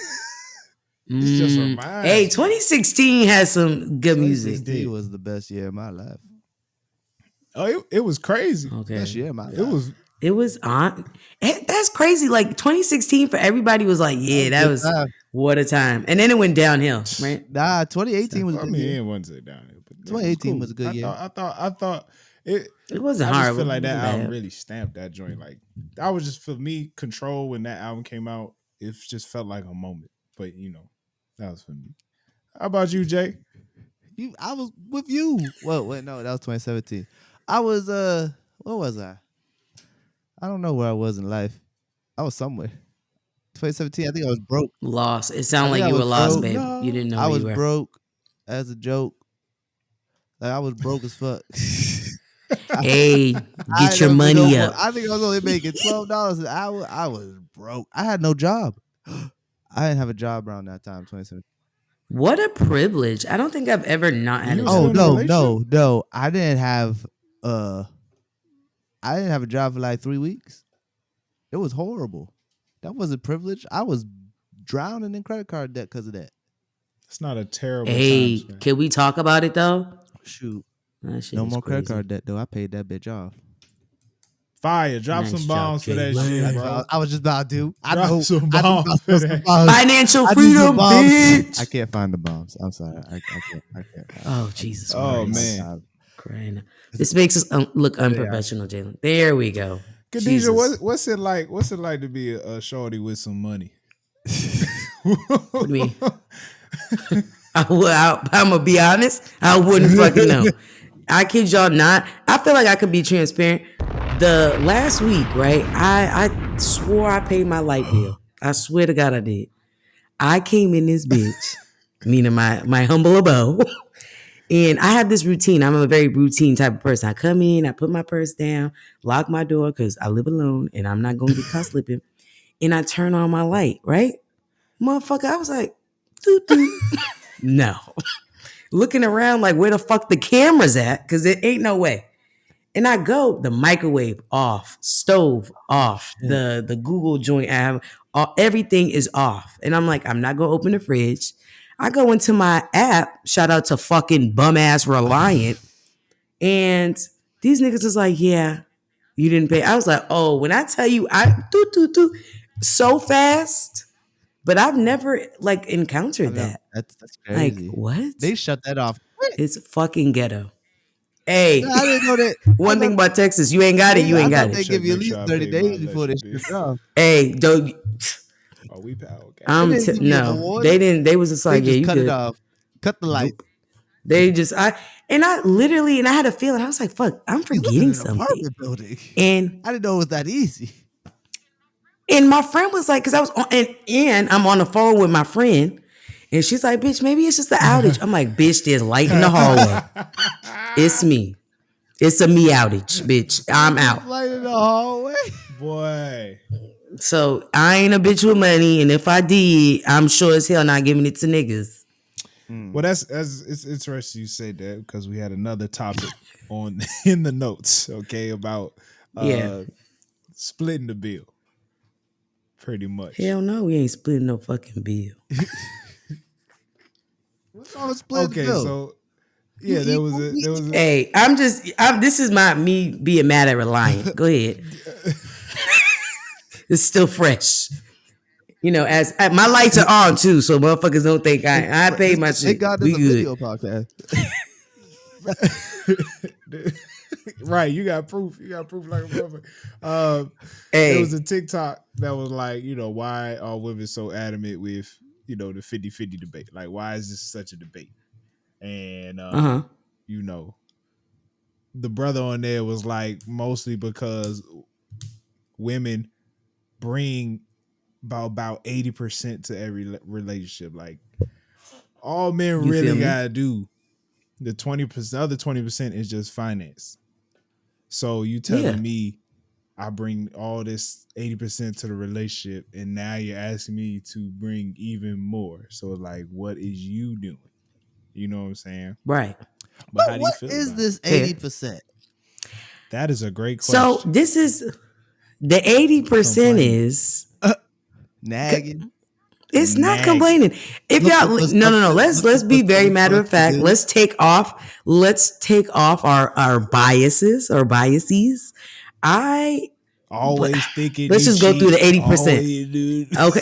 Speaker 3: This just reminds me.
Speaker 4: 2016 has some good music.
Speaker 1: It was the best year of my life.
Speaker 3: Oh, it was crazy.
Speaker 4: Okay.
Speaker 1: Best year of my life.
Speaker 4: It was on. That's crazy. Like 2016 for everybody was like, that was what a time. And then it went downhill, right?
Speaker 1: Nah, 2018 was a good year.
Speaker 3: It wasn't downhill. But
Speaker 1: 2018 was a good year.
Speaker 3: I thought it
Speaker 4: wasn't
Speaker 3: I
Speaker 4: hard.
Speaker 3: I just feel like that album really stamped that joint. Like that was just for me. Control when that album came out, it just felt like a moment. But that was for me. How about you, Jay?
Speaker 1: I was with you. Well, wait, no, that was 2017. I was where was I? I don't know where I was in life. I was somewhere. 2017, I think I was broke.
Speaker 4: Lost. It sounded like you were lost, babe. No. You didn't know
Speaker 1: I was
Speaker 4: you were.
Speaker 1: broke as a joke. Like I was broke as fuck.
Speaker 4: Hey, get your money up.
Speaker 1: I think I was only making $12 an hour. I was broke. I had no job. I didn't have a job around that time, 2017.
Speaker 4: What a privilege. I don't think I've ever not had a job.
Speaker 1: Oh, no. I didn't have a job for like 3 weeks. It was horrible. That wasn't privilege. I was drowning in credit card debt because of that.
Speaker 3: It's not a terrible
Speaker 4: time. Can we talk about it though?
Speaker 1: Shoot. No more credit card debt though. I paid that bitch off.
Speaker 3: Fire. Drop some bombs for that shit, bro.
Speaker 1: I was just about to.
Speaker 3: Drop some bombs for that.
Speaker 4: Financial freedom, bitch.
Speaker 1: I can't find the bombs. I'm sorry. I can't.
Speaker 4: Oh, Jesus Christ.
Speaker 3: Oh, man.
Speaker 4: Crying. This makes us look unprofessional, Jalen. There we go.
Speaker 3: Khadijah, what's it like? What's it like to be a shorty with some money?
Speaker 4: What do you mean? I'm gonna be honest. I wouldn't fucking know. I kid y'all not. I feel like I could be transparent. The last week, right? I swore I paid my light bill. I swear to God I did. I came in this bitch, meaning my humble abode. And I have this routine. I'm a very routine type of person. I come in, I put my purse down, lock my door because I live alone and I'm not going to get caught slipping. And I turn on my light, right? Motherfucker, I was like, doo-doo. No. Looking around like where the fuck the camera's at because there ain't no way. And I go, the microwave off, stove off, the Google joint I have, everything is off. And I'm like, I'm not going to open the fridge. I go into my app, shout out to fucking bum ass Reliant, and these niggas is like, yeah, you didn't pay. I was like, oh, when I tell you, I do so fast, but I've never like encountered that.
Speaker 1: That's crazy.
Speaker 4: Like what?
Speaker 1: They shut that off.
Speaker 4: It's fucking ghetto. Hey,
Speaker 1: I didn't know that.
Speaker 4: One thing about Texas, you ain't got it. You ain't got it.
Speaker 1: They give you at least 30 days before they shut it off.
Speaker 4: Hey, don't.
Speaker 3: Oh, we pal.
Speaker 4: Okay. No, they didn't. They was just like,
Speaker 1: they
Speaker 4: you
Speaker 1: cut
Speaker 4: could.
Speaker 1: it off, cut the light.
Speaker 4: They just I had a feeling. I was like, fuck, I'm forgetting something. Apartment
Speaker 1: building.
Speaker 4: And
Speaker 1: I didn't know it was that easy.
Speaker 4: And my friend was like, because I was on, and I'm on the phone with my friend, and she's like, bitch, maybe it's just the outage. I'm like, bitch, there's light in the hallway. It's me. It's a me outage, bitch. I'm out.
Speaker 1: Light in the hallway,
Speaker 3: boy.
Speaker 4: So I ain't a bitch with money, and if I did, I'm sure as hell not giving it to niggas.
Speaker 3: Well, it's interesting you say that because we had another topic on in the notes, okay, about splitting the bill. Pretty much.
Speaker 4: Hell no, we ain't splitting no fucking bill.
Speaker 1: What's on a split bill?
Speaker 3: So yeah, there was a
Speaker 4: Hey, this is me being mad at Reliant. Go ahead. It's still fresh. You know, as my lights are on too, so motherfuckers don't think I paid my shit.
Speaker 1: Thank God
Speaker 4: we
Speaker 1: there's a video podcast.
Speaker 3: Right, you got proof. You got proof like a brother.
Speaker 4: Hey.
Speaker 3: There was a TikTok that was like, why are women so adamant with, the 50-50 debate? Like, why is this such a debate? And the brother on there was like, mostly because women bring about 80% to every relationship. Like, all men really gotta do, the 20%, the other 20% is just finance. So you telling me I bring all this 80% to the relationship, and now you're asking me to bring even more. So like, what is you doing? You know what I'm saying?
Speaker 4: Right.
Speaker 1: But how do you feel is this 80%?
Speaker 3: That is a great question.
Speaker 4: So this is the 80% is
Speaker 1: nagging.
Speaker 4: It's not complaining. If y'all no. Let's be very matter of fact. Let's take off our biases or biases. I
Speaker 3: always thinking.
Speaker 4: Let's just go through the 80%. Okay.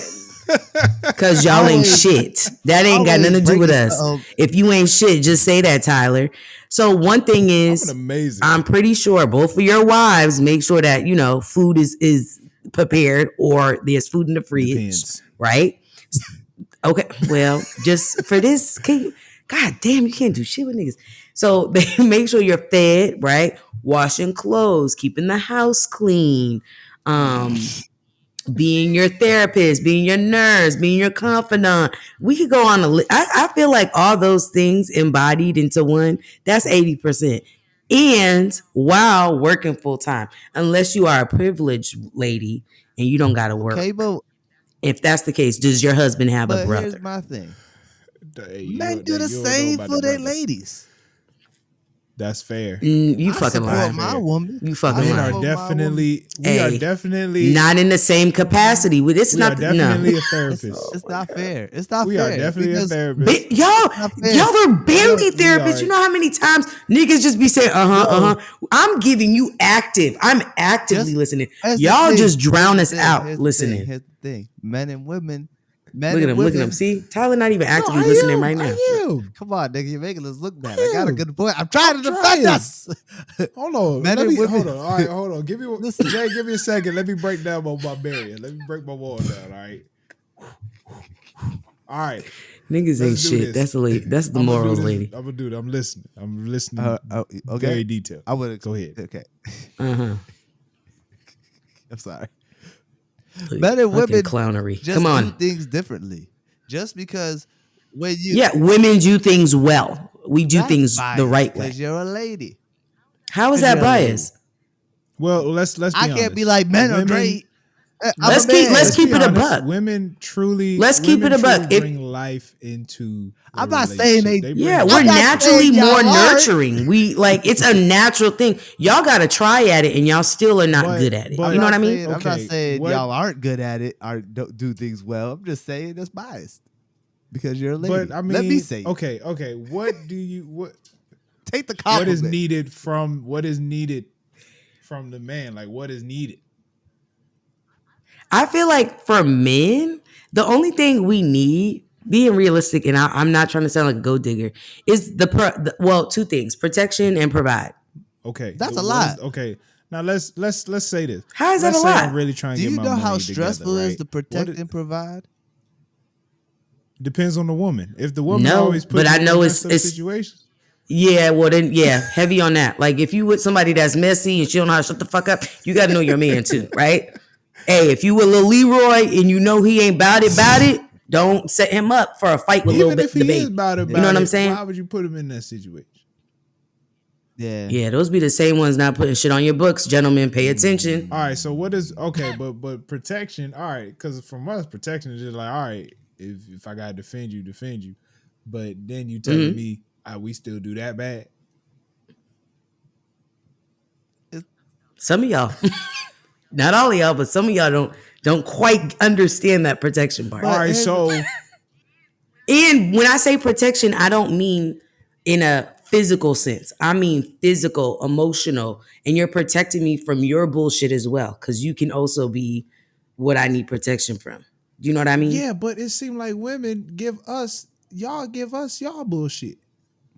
Speaker 4: Cause y'all ain't shit. That ain't got nothing to do with us. If you ain't shit, just say that, Tyler. So one thing is, I'm pretty sure both of your wives make sure that food is prepared or there's food in the fridge, right? Okay, well, just for this, God damn, you can't do shit with niggas. So they make sure you're fed, right? Washing clothes, keeping the house clean, being your therapist, being your nurse, being your confidant. We could go on a list. I feel like all those things embodied into one, that's 80%. And while working full time, unless you are a privileged lady and you don't got to work. Okay, but if that's the case, does your husband have a brother?
Speaker 1: Here's my thing. Men do the same for their ladies.
Speaker 3: That's fair.
Speaker 4: You fucking lying.
Speaker 1: My woman.
Speaker 4: You fucking lying.
Speaker 3: We are definitely
Speaker 4: not in the same capacity.
Speaker 3: We are definitely a therapist.
Speaker 1: It's not fair. It's not fair.
Speaker 3: We are definitely a therapist.
Speaker 4: Y'all are barely therapists. You know how many times niggas just be saying, I'm giving you active. I'm actively listening. Y'all just drown us out listening.
Speaker 1: Here's the thing. Men and women.
Speaker 4: Look at him. See, Tyler not even actively listening right now.
Speaker 1: Come on, nigga, you're making us look bad. I got a good point. I'm trying to defend us.
Speaker 3: Hold on. Hold on. All right, hold on. Give me a second. Let me break down my barrier. Let me break my wall down. All right.
Speaker 4: Niggas ain't shit. That's the moral lady.
Speaker 3: I'm gonna do it. I'm listening. Okay. Very detailed.
Speaker 1: I would
Speaker 3: go ahead.
Speaker 1: Okay.
Speaker 4: I'm
Speaker 1: sorry. Men and women
Speaker 4: clownery.
Speaker 1: Just do things differently. Just because when you
Speaker 4: women do things well. We do things the right way.
Speaker 1: Because you're a lady.
Speaker 4: How is that biased?
Speaker 3: Well, let's be honest.
Speaker 1: I can't be like men are great.
Speaker 4: Let's keep it a buck.
Speaker 3: Women truly.
Speaker 4: Let's keep it a buck.
Speaker 3: Bring life into.
Speaker 1: I'm not saying
Speaker 4: we're naturally more nurturing. We it's a natural thing. Y'all got to try at it, and y'all still are not good at it. You know what I mean?
Speaker 1: I'm not saying y'all aren't good at it or don't do things well. I'm just saying it's biased because you're a lady.
Speaker 3: But I mean,
Speaker 1: let me say.
Speaker 3: Okay. What
Speaker 1: take the compliment?
Speaker 3: What is needed from the man? Like, what is needed?
Speaker 4: I feel like for men, the only thing we need, being realistic, and I'm not trying to sound like a gold digger, is two things: protection and provide.
Speaker 3: Okay,
Speaker 1: that's a lot.
Speaker 3: Okay, now let's say this.
Speaker 4: How is that a lot?
Speaker 3: I'm really trying to
Speaker 1: get
Speaker 3: my money together.
Speaker 1: Do you know how stressful it is to protect and provide?
Speaker 3: Depends on the woman. If the woman always puts,
Speaker 4: but I know it's
Speaker 3: situations.
Speaker 4: Yeah, well then, heavy on that. Like if you with somebody that's messy and she don't know how to shut the fuck up, you got to know your man too, right? Hey, if you with Lil Leroy and you know he ain't about it, don't set him up for a fight with Lil Baby.
Speaker 3: Is about it,
Speaker 4: you know what I'm saying?
Speaker 3: Why would you put him in that situation?
Speaker 4: Yeah, those be the same ones not putting shit on your books, gentlemen. Pay attention.
Speaker 3: All right, so what is okay? But protection. All right, because from us, protection is just like, all right, if I gotta defend you, defend you. But then you telling me we still do that bad?
Speaker 4: Some of y'all, not all of y'all, but some of y'all don't quite understand that protection part.
Speaker 3: All right, so
Speaker 4: and when I say protection, I don't mean in a physical sense. I mean physical, emotional, and you're protecting me from your bullshit as well, because you can also be what I need protection from. Do you know what I mean?
Speaker 3: Yeah, but it seemed like women give us y'all bullshit.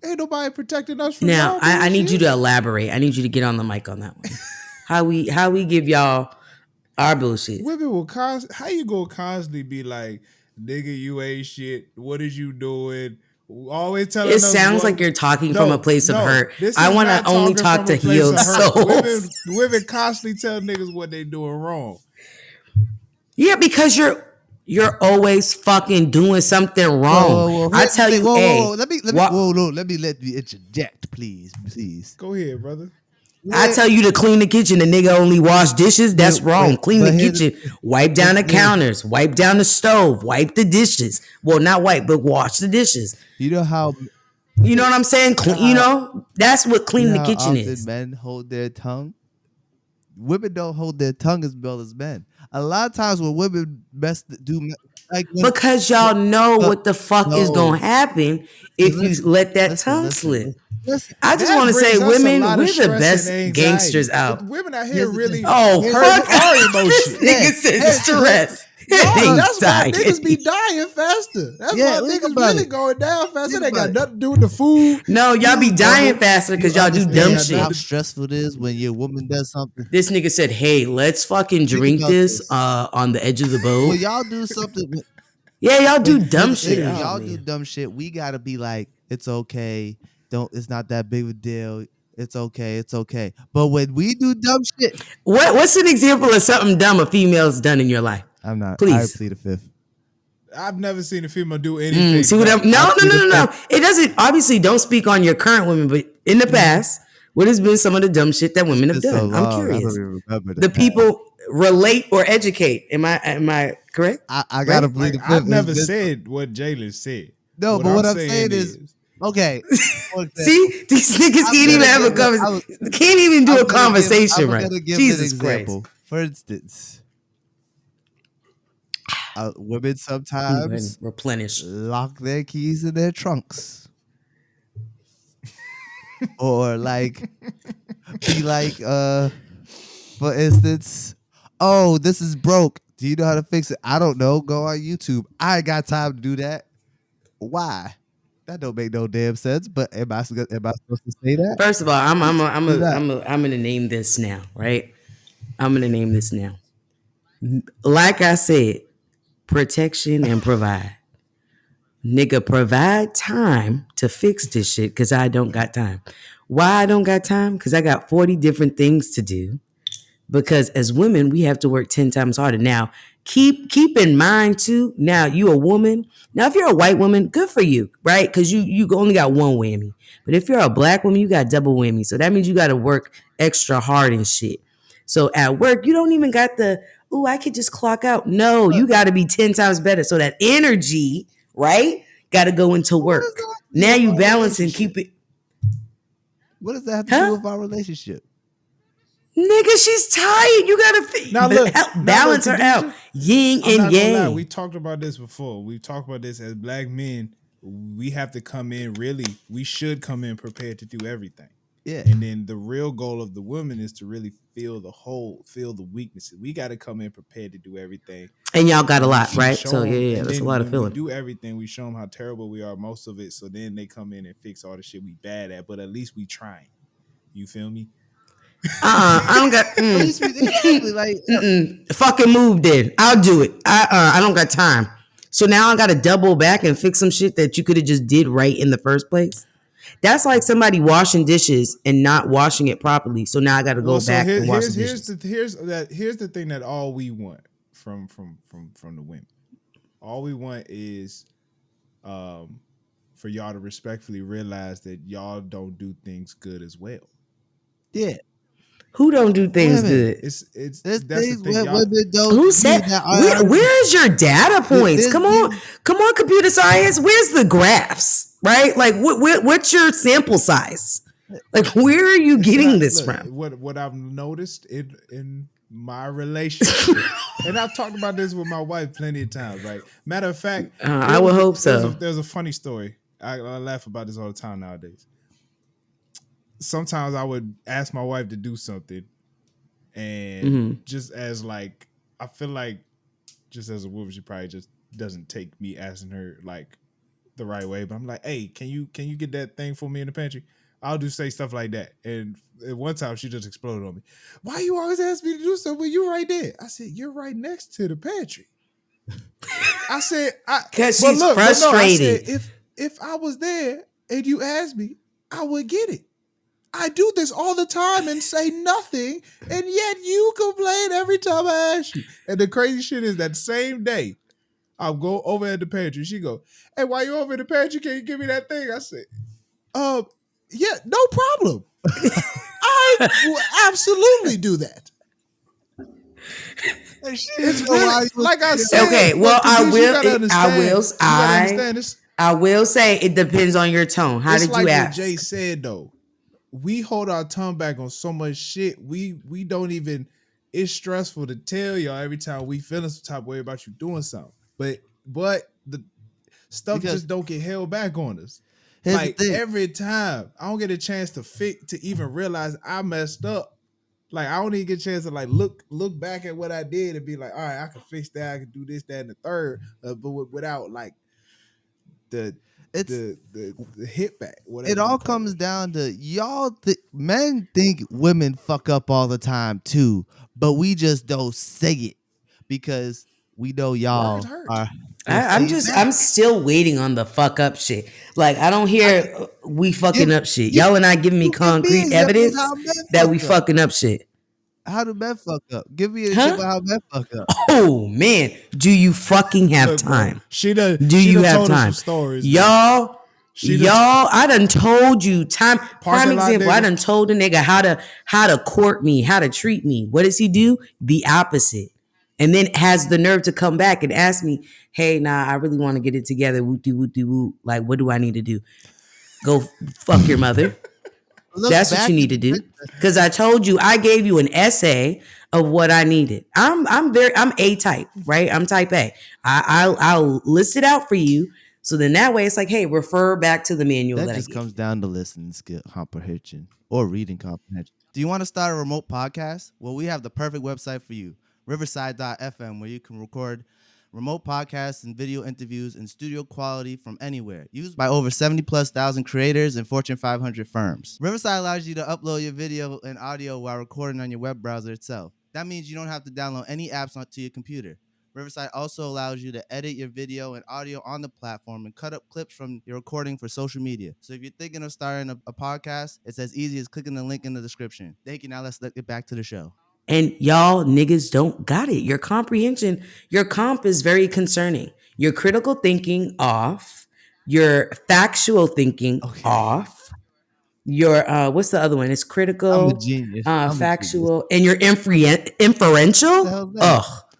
Speaker 3: Ain't nobody protecting us from
Speaker 4: now.
Speaker 3: y'all
Speaker 4: I need you
Speaker 3: bullshit.
Speaker 4: to elaborate. I need you to get on the mic on that one. How we give y'all our bullshit.
Speaker 3: Women will how you gonna constantly be like, nigga, you ain't shit. What is you doing? Always telling us.
Speaker 4: It sounds like you're talking from a place of hurt. I want to only talk to healed souls.
Speaker 3: Women constantly tell niggas what they doing wrong.
Speaker 4: Yeah, because you're always fucking doing something wrong.
Speaker 1: Whoa,
Speaker 4: I tell you,
Speaker 1: let me interject, please.
Speaker 3: Go ahead, brother.
Speaker 4: I tell you to clean the kitchen, the nigga only wash dishes. That's wrong. Clean the kitchen, wipe down the counters, wipe down the stove, wipe the dishes. Well, not wipe, but wash the dishes.
Speaker 1: You know how?
Speaker 4: You know what I'm saying? That's what cleaning the kitchen is.
Speaker 1: Men hold their tongue. Women don't hold their tongue as well as men. A lot of times when women
Speaker 4: because y'all know what the fuck is gonna happen if you let that tongue slip. I just want to say, women, we're the best gangsters out.
Speaker 3: But women out here really
Speaker 4: fuck
Speaker 3: our emotions.
Speaker 4: Nigga said stress.
Speaker 3: That's why niggas be dying faster. That's why niggas really going down faster. They got nothing to do with the food.
Speaker 4: No, y'all be dying faster because y'all do dumb shit.
Speaker 1: How stressful it is when your woman does something.
Speaker 4: This nigga said, "Hey, let's fucking drink this on the edge of the boat."
Speaker 1: Well, y'all do something.
Speaker 4: Yeah, y'all do dumb shit.
Speaker 1: Y'all do dumb shit. We gotta be like, it's okay. It's not that big of a deal. It's okay. But when we do dumb shit,
Speaker 4: what's an example of something dumb a female's done in your life?
Speaker 1: I'm not.
Speaker 4: Please.
Speaker 1: I plead the fifth.
Speaker 3: I've never seen a female do anything.
Speaker 4: See what No. It doesn't. Obviously, don't speak on your current women, but in the past, what has been some of the dumb shit that women have done? I'm curious. The people relate or educate. Am I correct?
Speaker 1: I gotta plead the fifth.
Speaker 3: I've never said what Jalen said.
Speaker 1: No, but what I'm saying is okay.
Speaker 4: See, these niggas can't even have a conversation. Can't even do a conversation right. Jesus Christ.
Speaker 1: For instance, women sometimes
Speaker 4: replenish,
Speaker 1: lock their keys in their trunks, or like be like, for instance, oh, this is broke. Do you know how to fix it? I don't know. Go on YouTube. I ain't got time to do that. Why? That don't make no damn sense. But am I supposed to say that?
Speaker 4: First of all, I'm gonna name this now, right? I'm gonna name this now. Like I said, protection and provide. Nigga, provide time to fix this shit because I don't got time. Why I don't got time? Because I got 40 different things to do. Because as women, we have to work 10 times harder. Now, keep in mind too, now you a woman. Now, if you're a white woman, good for you, right? Because you only got one whammy. But if you're a black woman, you got double whammy. So that means you got to work extra hard and shit. So at work, you don't even got I could just clock out. No, you got to be 10 times better. So that energy, right, got to go into work. Now you balance and keep it.
Speaker 1: What does that have to do with our relationship?
Speaker 4: Nigga, she's tired. You gotta balance her out. Yin and yang.
Speaker 3: We talked about this before. We talked about this as black men. We have to come in we should come in prepared to do everything.
Speaker 1: Yeah.
Speaker 3: And then the real goal of the women is to really feel the weaknesses. We got to come in prepared to do everything.
Speaker 4: And y'all got a lot, right? So yeah, that's a lot of feeling.
Speaker 3: We do everything. We show them how terrible we are, most of it. So then they come in and fix all the shit we bad at. But at least we trying. You feel me?
Speaker 4: I don't got fucking move then. I'll do it. I don't got time. So now I gotta double back and fix some shit that you could have just did right in the first place. That's like somebody washing dishes and not washing it properly. So now I gotta go back and wash the dishes.
Speaker 3: Here's the thing that all we want from the women. All we want is for y'all to respectfully realize that y'all don't do things good as well.
Speaker 1: Yeah.
Speaker 4: Who don't do things
Speaker 1: Women.
Speaker 4: good?
Speaker 3: It's
Speaker 1: There's
Speaker 3: that's the
Speaker 1: things
Speaker 3: thing,
Speaker 1: where
Speaker 3: y'all.
Speaker 1: women don't
Speaker 4: Who
Speaker 1: do
Speaker 4: said?
Speaker 1: that.
Speaker 4: Where's your data points?
Speaker 1: There's
Speaker 4: Come on, computer science. Where's the graphs? Right? Like, what's your sample size? Like, where are you getting this from?
Speaker 3: What I've noticed in my relationship, and I've talked about this with my wife plenty of times. Right? Matter of fact,
Speaker 4: I would hope so.
Speaker 3: There's a funny story. I laugh about this all the time nowadays. Sometimes I would ask my wife to do something, and just as like, I feel like just as a woman, she probably just doesn't take me asking her like the right way. But I'm like, hey, can you get that thing for me in the pantry? I'll just say stuff like that. And at one time she just exploded on me. Why you always ask me to do something when you right there? I said, you're right next to the pantry. I said,
Speaker 4: because she's frustrated.
Speaker 3: I said, if I was there and you asked me, I would get it. I do this all the time and say nothing, and yet you complain every time I ask you. And the crazy shit is that same day, I'll go over at the pantry. She go, hey, why you over at the pantry? Can you give me that thing? I said, yeah, no problem. I will absolutely do that. It's really, like I said.
Speaker 4: Okay, well, I will say it depends on your tone. How did you ask?
Speaker 3: What Jay said though. We hold our tongue back on so much shit. We don't even. It's stressful to tell y'all every time we feeling some type of way about you doing something. But the stuff just don't get held back on us. Like every time, I don't get a chance to even realize I messed up. Like I don't even get a chance to like look back at what I did and be like, all right, I can fix that. I can do this, that, and the third. But without like the hit back.
Speaker 1: It all comes down to y'all. Men think women fuck up all the time too, but we just don't say it because we know y'all are.
Speaker 4: I'm still waiting on the fuck up shit. Like I don't hear we fucking up shit. Y'all are not giving me concrete evidence that we fucking up shit.
Speaker 1: How do men fuck up? Give me an example how men fuck up.
Speaker 4: Oh man, do you fucking have time?
Speaker 3: She does.
Speaker 4: Do you have time?
Speaker 3: Stories,
Speaker 4: y'all, I done told you time. Prime example, I done told the nigga how to court me, how to treat me. What does he do? The opposite. And then has the nerve to come back and ask me, hey, nah, I really want to get it together. Woo. Like, what do I need to do? Go fuck your mother. That's what you need to do. Because I told you, I gave you an essay of what I needed. I'm A type, right? I'm type A. I'll list it out for you. So then that way it's like, hey, refer back to the manual.
Speaker 1: That just comes down to listening skill comprehension or reading comprehension. Do you want to start a remote podcast? Well, we have the perfect website for you. Riverside.fm, where you can record remote podcasts and video interviews in studio quality from anywhere. Used by over 70,000+ creators and Fortune 500 firms. Riverside allows you to upload your video and audio while recording on your web browser itself. That means you don't have to download any apps onto your computer. Riverside also allows you to edit your video and audio on the platform and cut up clips from your recording for social media. So if you're thinking of starting a podcast, it's as easy as clicking the link in the description. Thank you. Now let's get back to the show.
Speaker 4: And y'all niggas don't got it. Your comprehension, your comp is very concerning. Your critical thinking off. Your factual thinking off. Your what's the other one? It's critical,
Speaker 1: I'm a genius.
Speaker 4: factual, and your inferential.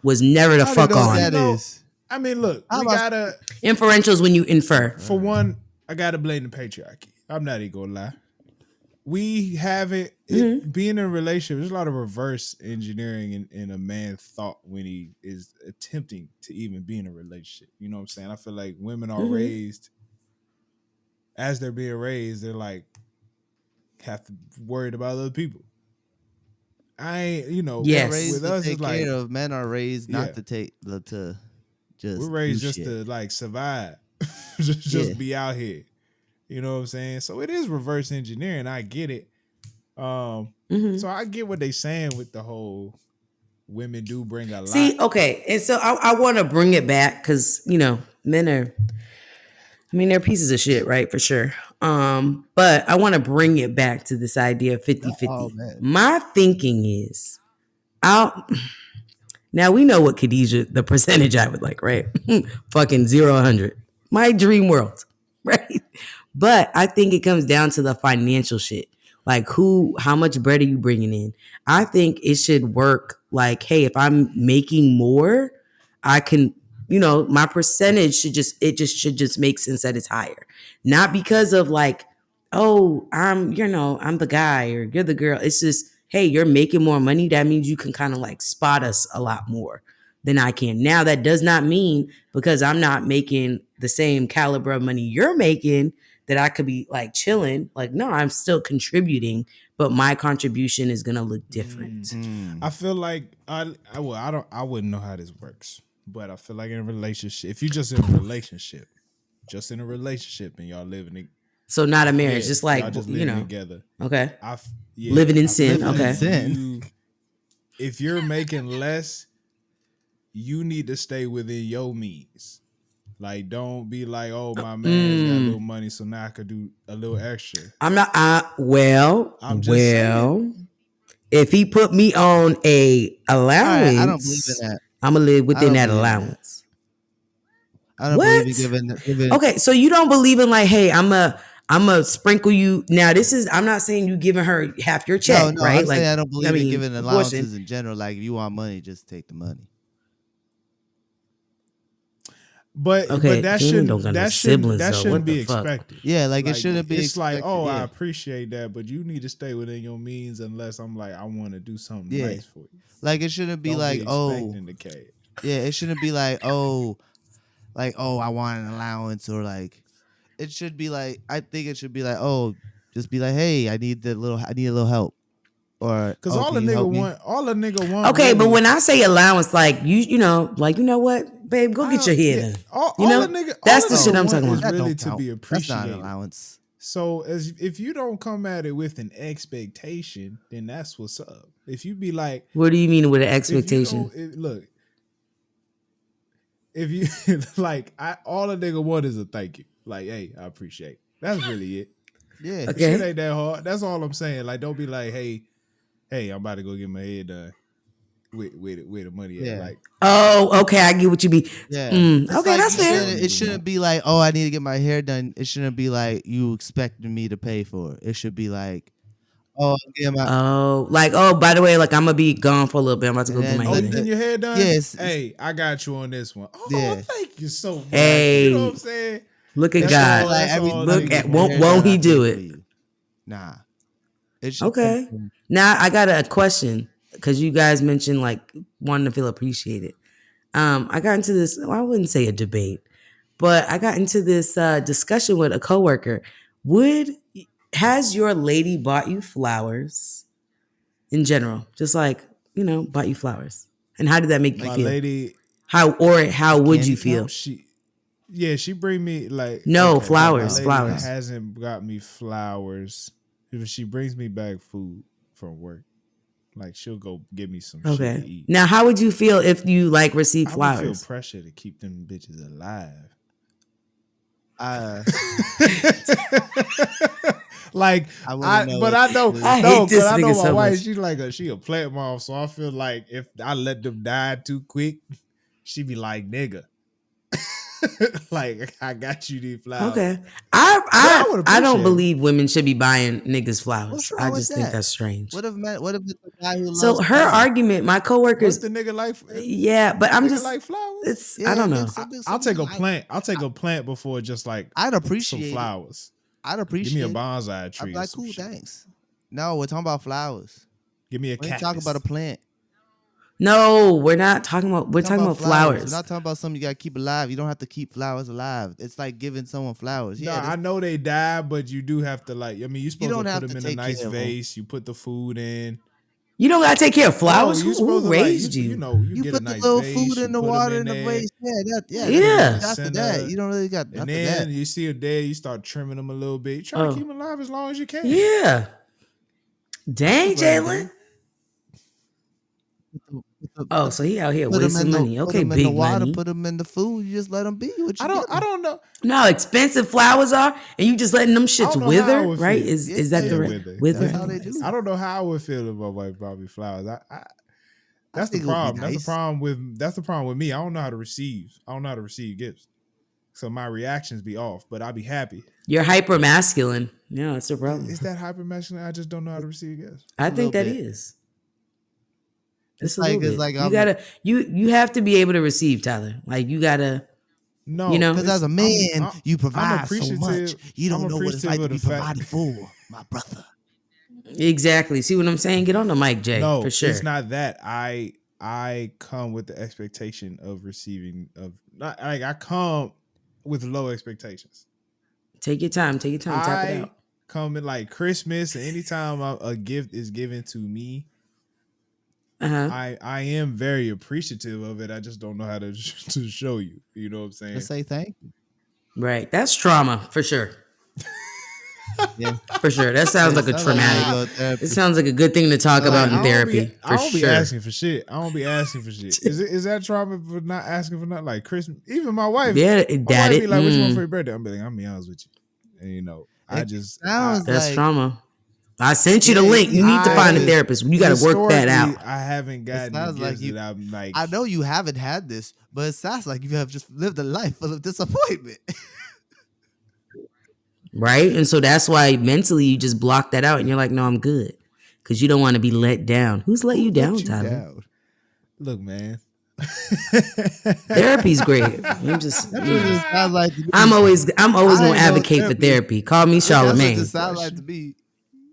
Speaker 4: Was never the fuck on.
Speaker 1: That is.
Speaker 3: I mean, look, we gotta
Speaker 4: inferential is when you infer.
Speaker 3: For one, I gotta blame the patriarchy. I'm not even gonna lie. We have it being in a relationship. There's a lot of reverse engineering in a man's thought when he is attempting to even be in a relationship. You know what I'm saying? I feel like women are raised as they're being raised. They're like have to worried about other people. I ain't,
Speaker 1: raised
Speaker 3: with
Speaker 1: to
Speaker 3: us,
Speaker 1: take
Speaker 3: it's like
Speaker 1: care of. Men are raised not to take to just.
Speaker 3: We're raised just
Speaker 1: shit.
Speaker 3: to like survive, just be out here. You know what I'm saying? So it is reverse engineering. I get it. So I get what they saying with the whole women do bring a lot.
Speaker 4: See, okay. And so I want to bring it back because, men are, they're pieces of shit, right? For sure. But I want to bring it back to this idea of 50-50. My thinking is, now we know what Khadijah, the percentage I would like, right? Fucking 0-100. My dream world, right? But I think it comes down to the financial shit. Like how much bread are you bringing in? I think it should work like, hey, if I'm making more, I can, my percentage should just make sense that it's higher. Not because of like, oh, I'm the guy or you're the girl. It's just, hey, you're making more money. That means you can kind of like spot us a lot more than I can. Now, that does not mean because I'm not making the same caliber of money you're making that I could be like chilling. Like, no, I'm still contributing, but my contribution is gonna look different.
Speaker 3: I feel like I wouldn't know how this works, but I feel like in a relationship, if you just in a relationship, and y'all living
Speaker 4: so not a marriage, just like,
Speaker 3: y'all just living together.
Speaker 4: Okay. Living in sin.
Speaker 3: Living
Speaker 4: Okay.
Speaker 3: in sin. If you're making less, you need to stay within your means. Like, don't be like, oh, my man's got a little money, so now I could do a little extra.
Speaker 4: I'm not. Saying. If he put me on a allowance,
Speaker 1: I don't believe in that.
Speaker 4: I'm gonna live within that allowance.
Speaker 1: I don't believe in giving.
Speaker 4: Okay, so you don't believe in like, hey, I'm a sprinkle you. Now, I'm not saying you giving her half your check,
Speaker 1: no,
Speaker 4: right?
Speaker 1: I'm saying I don't believe in giving allowances
Speaker 4: in
Speaker 1: in general. Like, if you want money, just take the money.
Speaker 3: But that shouldn't be expected.
Speaker 1: Yeah, like it shouldn't be.
Speaker 3: It's like, oh, I appreciate that, but you need to stay within your means unless I'm like, I want to do something nice for you.
Speaker 1: Like, it shouldn't be it shouldn't be like, oh, I want an allowance, or like, it should be like, I think it should be like, oh, just be like, hey, I need a little help. Or
Speaker 3: because all the nigga want.
Speaker 4: Okay, really, but when I say allowance, like you know what, babe, go get your hair done. That's the shit I'm talking about.
Speaker 3: Is really to be appreciated.
Speaker 1: That's not an allowance.
Speaker 3: So if you don't come at it with an expectation, then that's what's up. If you be like,
Speaker 4: what do you mean with an expectation?
Speaker 3: Look, if you like, all a nigga want is a thank you. Like, hey, I appreciate it. That's really it.
Speaker 1: Yeah,
Speaker 3: okay. Shit ain't that hard. That's all I'm saying. Like, don't be like, hey, I'm about to go get my hair done. Where the money at? Like,
Speaker 4: oh, okay, I get what you mean.
Speaker 1: Yeah,
Speaker 4: okay, like, that's fair.
Speaker 1: It shouldn't be like, oh, I need to get my hair done. It shouldn't be like you expecting me to pay for it. It should be like, oh,
Speaker 4: by the way, like, I'm gonna be gone for a little bit. I'm about to go get my hair done.
Speaker 3: Getting your hair done?
Speaker 1: Yes.
Speaker 3: Hey, I got you on this one. Oh, thank you so much.
Speaker 4: Hey,
Speaker 3: you know what I'm saying?
Speaker 4: Look at God. Look at won't he do it?
Speaker 1: Nah.
Speaker 4: Okay. Now I got a question, because you guys mentioned like wanting to feel appreciated. I got into this, I wouldn't say a debate, but I got into this discussion with a coworker. Has your lady bought you flowers in general? Just like, bought you flowers. And how did that make you feel?
Speaker 3: Lady,
Speaker 4: how would you feel?
Speaker 3: She bring me like
Speaker 4: flowers.
Speaker 3: Flowers hasn't got me flowers. If she brings me back food from work, like, she'll go give me some shit to eat.
Speaker 4: Now, how would you feel if you like received flowers?
Speaker 3: I would feel pressure to keep them bitches alive. Like, I know my wife. She's she a plant mom, so I feel like if I let them die too quick, she be like, nigga. Like, I got you these flowers.
Speaker 4: Okay, I don't believe women should be buying niggas flowers. I just think that's strange.
Speaker 1: What if it's a guy who loves
Speaker 4: her flowers? Argument, my coworkers.
Speaker 3: What's the nigga like?
Speaker 4: Yeah, but I'm just
Speaker 3: like flowers.
Speaker 4: I don't know.
Speaker 3: I'll take a plant. I'll take a plant before just like
Speaker 1: I'd appreciate
Speaker 3: some flowers.
Speaker 1: I'd appreciate.
Speaker 3: Give me a bonsai tree.
Speaker 1: I'd be like, cool, thanks. No, we're talking about flowers.
Speaker 3: Give me a cactus.
Speaker 1: We're talking about a plant.
Speaker 4: No, we're not talking about. We're talking about flowers.
Speaker 1: We're not talking about something you gotta keep alive. You don't have to keep flowers alive. It's like giving someone flowers.
Speaker 3: Yeah, I know they die, but you do have to, like. I mean, you're supposed to put them in a nice vase. You put the food in.
Speaker 4: You don't gotta take care of flowers. Who raised you?
Speaker 3: You
Speaker 1: put
Speaker 3: the
Speaker 1: little
Speaker 3: vase,
Speaker 1: food in the water in the vase.
Speaker 4: Yeah.
Speaker 1: After that, you don't really got.
Speaker 3: And then you see a dead, you start trimming them a little bit. You try to keep them alive as long as you can.
Speaker 4: Yeah. Dang, Jalen. Oh, so he out here wasting money. Okay, big money.
Speaker 1: Put them in the food. You just let them be.
Speaker 3: I don't know.
Speaker 4: No, how expensive flowers are, and you just letting them shits wither, right? Is that the wither?
Speaker 1: That's how they do.
Speaker 3: I don't know how I would feel if my wife bought me flowers. That's the problem. That's the problem with me. I don't know how to receive. I don't know how to receive gifts. So my reactions be off, but I'll be happy.
Speaker 4: You're hyper masculine. Yeah, it's a problem.
Speaker 3: Is that hyper masculine? I just don't know how to receive gifts.
Speaker 4: I
Speaker 1: A
Speaker 4: think that
Speaker 1: little bit.
Speaker 4: is.
Speaker 1: It's
Speaker 4: It's a little bit. You gotta you have to be able to receive, Tyler. Like you gotta.
Speaker 3: No,
Speaker 4: You know?
Speaker 1: Because as a man, you provide so
Speaker 3: appreciative-
Speaker 1: much. You don't
Speaker 3: I'm
Speaker 1: know what it's
Speaker 3: appreciative
Speaker 1: like to
Speaker 3: of
Speaker 1: be
Speaker 3: the fact-
Speaker 1: provided for, my brother.
Speaker 4: Exactly. See what I'm saying? Get on the mic, Jay.
Speaker 3: No,
Speaker 4: for sure.
Speaker 3: it's not that. I come with the expectation of receiving of not like I come with low expectations.
Speaker 4: Take your time. Tap it
Speaker 3: I
Speaker 4: out.
Speaker 3: come in like Christmas and anytime a gift is given to me,
Speaker 4: Uh-huh.
Speaker 3: I am very appreciative of it. I just don't know how to show you. You know what I'm saying?
Speaker 1: Let's say thank you.
Speaker 4: Right. That's trauma for sure.
Speaker 1: Yeah.
Speaker 4: For sure. That sounds like a
Speaker 1: Sounds like
Speaker 4: traumatic.
Speaker 1: you go to therapy.
Speaker 4: It sounds like a good thing to talk about in therapy.
Speaker 3: I don't
Speaker 4: For
Speaker 3: be
Speaker 4: sure.
Speaker 3: asking for shit. I don't be asking for shit. Is that trauma for not asking for nothing? Like Christmas, even my wife.
Speaker 4: Yeah,
Speaker 3: my
Speaker 4: that
Speaker 3: wife be
Speaker 4: it.
Speaker 3: like, "Which one for your birthday?" I'm be be honest with you, and you know,
Speaker 1: sounds
Speaker 4: That's
Speaker 1: like
Speaker 4: trauma. I sent you the
Speaker 1: Yeah,
Speaker 4: link. You need to find a therapist. You got to work that out.
Speaker 3: historically, I haven't gotten the
Speaker 1: sounds like
Speaker 3: gifts
Speaker 1: you-
Speaker 3: that I'm like.
Speaker 1: I know you haven't had this, but it sounds like you have just lived a life full of disappointment.
Speaker 4: Right? And so that's why mentally you just block that out and you're like, no, I'm good. Because you don't want to be let down. Who's let you down,
Speaker 1: Let you
Speaker 4: Tyler?
Speaker 1: down.
Speaker 3: Look, man.
Speaker 4: Therapy's great. I'm just,
Speaker 1: That's what it sounds like to me.
Speaker 4: I'm always
Speaker 1: I
Speaker 4: gonna
Speaker 1: ain't no
Speaker 4: advocate for
Speaker 1: therapy.
Speaker 4: therapy. Call me
Speaker 1: That's what
Speaker 4: Charlemagne.
Speaker 1: it sounds like to me.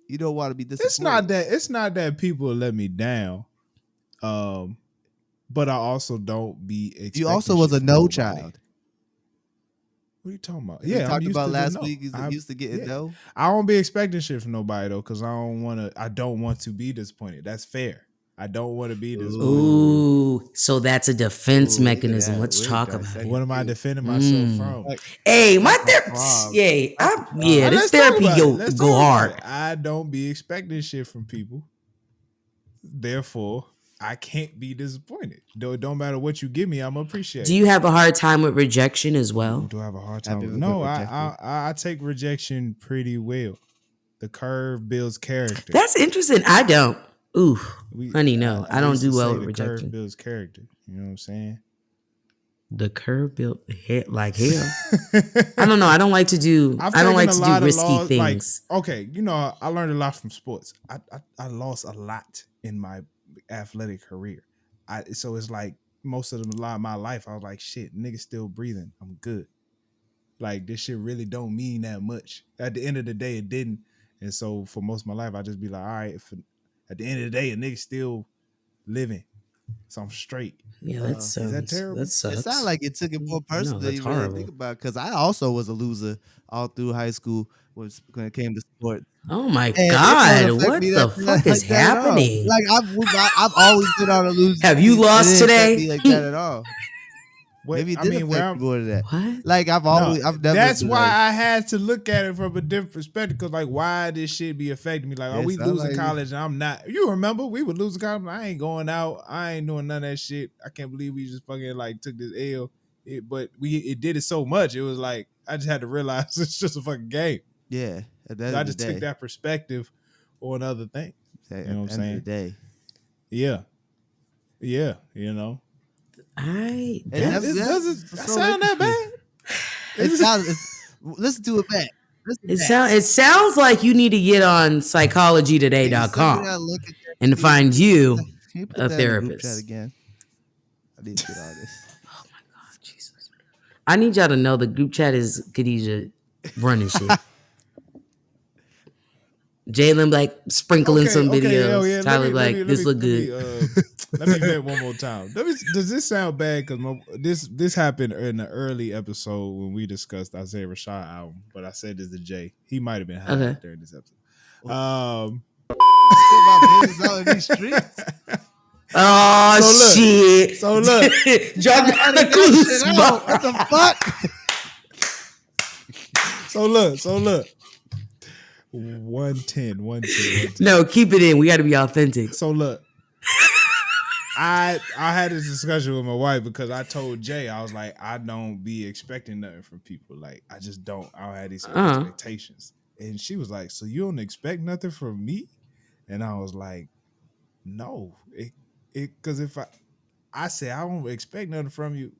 Speaker 1: You don't want to be disappointed.
Speaker 3: It's not that people let me down. But I also don't be expecting
Speaker 1: You also was
Speaker 3: shit
Speaker 1: a
Speaker 3: from
Speaker 1: no
Speaker 3: nobody.
Speaker 1: child.
Speaker 3: What are you talking about?
Speaker 1: We
Speaker 3: Yeah, I'm
Speaker 1: talked
Speaker 3: used
Speaker 1: about
Speaker 3: to the
Speaker 1: last
Speaker 3: no.
Speaker 1: week. Is
Speaker 3: I'm
Speaker 1: used to getting no.
Speaker 3: I don't be expecting shit from nobody though, because I don't want to be disappointed. That's fair. I don't want to be disappointed.
Speaker 4: Ooh, so that's a defense
Speaker 1: Ooh, look at
Speaker 4: mechanism.
Speaker 1: that.
Speaker 4: Let's
Speaker 1: We're
Speaker 4: talk about
Speaker 1: dissecting
Speaker 4: it.
Speaker 3: What am I defending myself from?
Speaker 1: Like,
Speaker 4: Hey, my
Speaker 1: That's a
Speaker 4: therapist.
Speaker 1: problem.
Speaker 4: Yeah,
Speaker 1: That's a
Speaker 4: this
Speaker 3: Let's talk
Speaker 4: therapy
Speaker 3: about it. Let's
Speaker 4: go
Speaker 3: talk about
Speaker 4: hard.
Speaker 3: it. I don't be expecting shit from people. Therefore, I can't be disappointed. Though it don't matter what you give me, I'm appreciated.
Speaker 4: Do you have a hard time with rejection as well?
Speaker 3: Do I have a hard
Speaker 1: Have
Speaker 3: time?
Speaker 1: you ever
Speaker 3: No,
Speaker 1: been
Speaker 3: I,
Speaker 1: rejected?
Speaker 3: I take rejection pretty well. The curve builds character.
Speaker 4: That's interesting. I don't. Ooh, honey, no. I
Speaker 3: we
Speaker 4: don't
Speaker 3: used
Speaker 4: do
Speaker 3: to
Speaker 4: well
Speaker 3: say
Speaker 4: with
Speaker 3: the
Speaker 4: rejection.
Speaker 3: curve builds character. You know what I'm saying?
Speaker 4: The curve built like hell. I don't know. I don't like to do. I don't like to do risky things.
Speaker 3: Like, okay, you know, I learned a lot from sports. I lost a lot in my athletic career. So it's like most of my life, I was like, shit, nigga still breathing. I'm good. Like this shit really don't mean that much. At the end of the day, it didn't. And so for most of my life, I just be like, all right, at the end of the day, a nigga still living. So I'm straight.
Speaker 4: Yeah, that
Speaker 3: Is that
Speaker 4: sounds.
Speaker 3: terrible?
Speaker 4: That
Speaker 1: It
Speaker 4: sucks.
Speaker 1: sounds like it took it more personally
Speaker 4: that's
Speaker 1: than you really
Speaker 4: horrible.
Speaker 1: think about. Because I also was a loser all through high school when it came to sports.
Speaker 4: Oh my
Speaker 1: And it
Speaker 4: God!
Speaker 1: don't affect
Speaker 4: What
Speaker 1: me
Speaker 4: the
Speaker 1: that-
Speaker 4: fuck is
Speaker 1: like that at all.
Speaker 4: happening?
Speaker 1: Like I've always been on a losing
Speaker 4: Have you
Speaker 1: streak. It
Speaker 4: lost
Speaker 1: didn't affect
Speaker 4: today?
Speaker 1: me like that at all. Maybe it
Speaker 3: I
Speaker 1: did
Speaker 3: mean, where
Speaker 1: affect
Speaker 3: I'm,
Speaker 1: me more than that.
Speaker 4: What?
Speaker 1: Like I've
Speaker 3: No,
Speaker 1: never.
Speaker 3: that's
Speaker 1: been
Speaker 3: why
Speaker 1: like,
Speaker 3: I had to look at it from a different perspective. Because like, why this shit be affecting me? Like, are
Speaker 1: Yes,
Speaker 3: we
Speaker 1: I
Speaker 3: losing
Speaker 1: like-
Speaker 3: college and I'm not? You remember we were losing college. I ain't going out. I ain't doing none of that shit. I can't believe we just fucking like took this L. But it did it so much. It was like I just had to realize it's just a fucking game.
Speaker 1: yeah. At the end
Speaker 3: So I
Speaker 1: of the
Speaker 3: just
Speaker 1: day,
Speaker 3: took that perspective on other things.
Speaker 1: At
Speaker 3: You know what I'm
Speaker 1: the end
Speaker 3: saying?
Speaker 1: of the day,
Speaker 3: Yeah. You know.
Speaker 1: And
Speaker 3: That sound that bad?
Speaker 1: It sounds. Listen to it back.
Speaker 4: It sounds like you need to get on psychologytoday.com and find you
Speaker 1: Can you put
Speaker 4: a
Speaker 1: that in the group chat
Speaker 4: therapist.
Speaker 1: again? I need to get all this.
Speaker 4: Jesus. I need y'all to know the group chat is Khadijah running shit. Jalen like sprinkling some videos.
Speaker 3: yeah,
Speaker 4: Tyler this look good.
Speaker 3: Let me vent one more time. Does this sound bad? Because this happened in the early episode when we discussed Isaiah Rashad album, but I said this to Jay. He might have been high
Speaker 4: Okay.
Speaker 3: during this episode.
Speaker 1: My business out in these streets.
Speaker 4: Oh
Speaker 3: So look,
Speaker 4: shit!
Speaker 3: so look.
Speaker 4: Drop down the clues.
Speaker 1: What the fuck?
Speaker 3: So look. 110.
Speaker 4: No, keep it in. We got to be authentic.
Speaker 3: So look, I had this discussion with my wife because I told Jay, I was like, I don't be expecting nothing from people. Like I just don't. I don't have these expectations. And she was like, so you don't expect nothing from me? And I was like, no. Because if I said I don't expect nothing from you,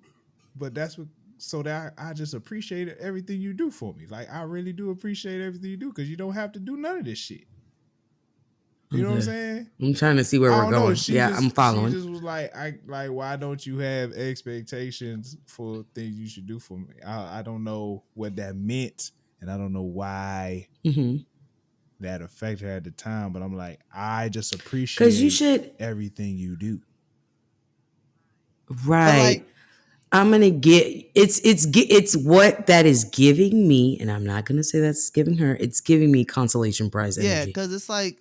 Speaker 3: but that's what so that I just appreciate everything you do for me. Like I really do appreciate everything you do because you don't have to do none of this shit. You know what I'm saying?
Speaker 4: I'm trying to see where we're
Speaker 3: I don't know.
Speaker 4: going. Yeah, I'm following.
Speaker 3: She just was like, why don't you have expectations for things you should do for me? I don't know what that meant, and I don't know why that affected her at the time. But I'm like, I just appreciate everything you do.
Speaker 4: Right. Like, I'm gonna get it's what that is giving me, and I'm not gonna say that's giving her. It's giving me consolation prize energy.
Speaker 1: Yeah, because it's like,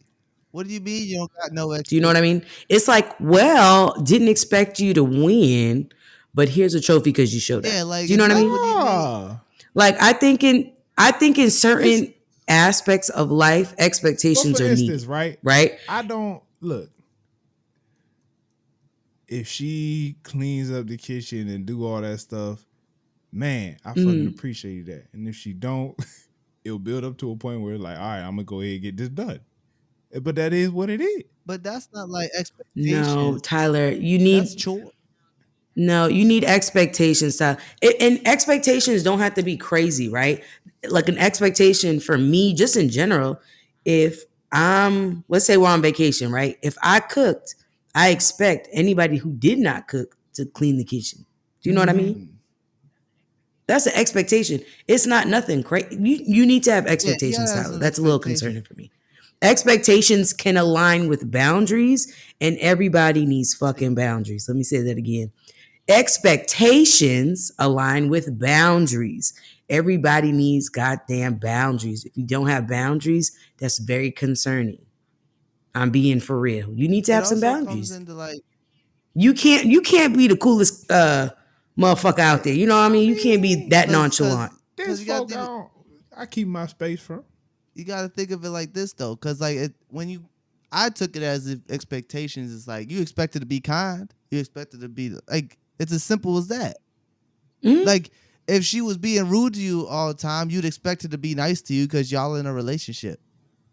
Speaker 1: what do you mean you don't got no?
Speaker 4: Do you know what I mean? It's like, well, didn't expect you to win, but here's a trophy because you showed up. Yeah, like, do you know what I mean? What do you mean? Like I think in certain aspects of life, expectations are needed.
Speaker 3: Right? I don't look. If she cleans up the kitchen and do all that stuff, man, I fucking appreciate that. And if she don't, it'll build up to a point where it's like, all right, I'm gonna go ahead and get this done. But that is what it is.
Speaker 1: But that's not like expectations.
Speaker 4: No, Tyler, you need
Speaker 1: that's chore.
Speaker 4: No, you need expectations, Tyler. And expectations don't have to be crazy, right? Like an expectation for me, just in general, if let's say we're on vacation, right? If I cooked, I expect anybody who did not cook to clean the kitchen. Do you know what I mean? That's an expectation. It's not nothing crazy. You need to have expectations, Tyler. That's a little concerning for me. Expectations can align with boundaries, and everybody needs fucking boundaries. Let me say that again. Expectations align with boundaries. Everybody needs goddamn boundaries. If you don't have boundaries, that's very concerning. I'm being for real. You need to have some boundaries. You can't be the coolest motherfucker out there. You know what I mean? You can't be that nonchalant.
Speaker 3: I keep my space from.
Speaker 1: You got to think of it like this though, because like I took it as if expectations is like you expected to be kind, you expected to be like it's as simple as that. Like if she was being rude to you all the time, you'd expect her to be nice to you because y'all in a relationship.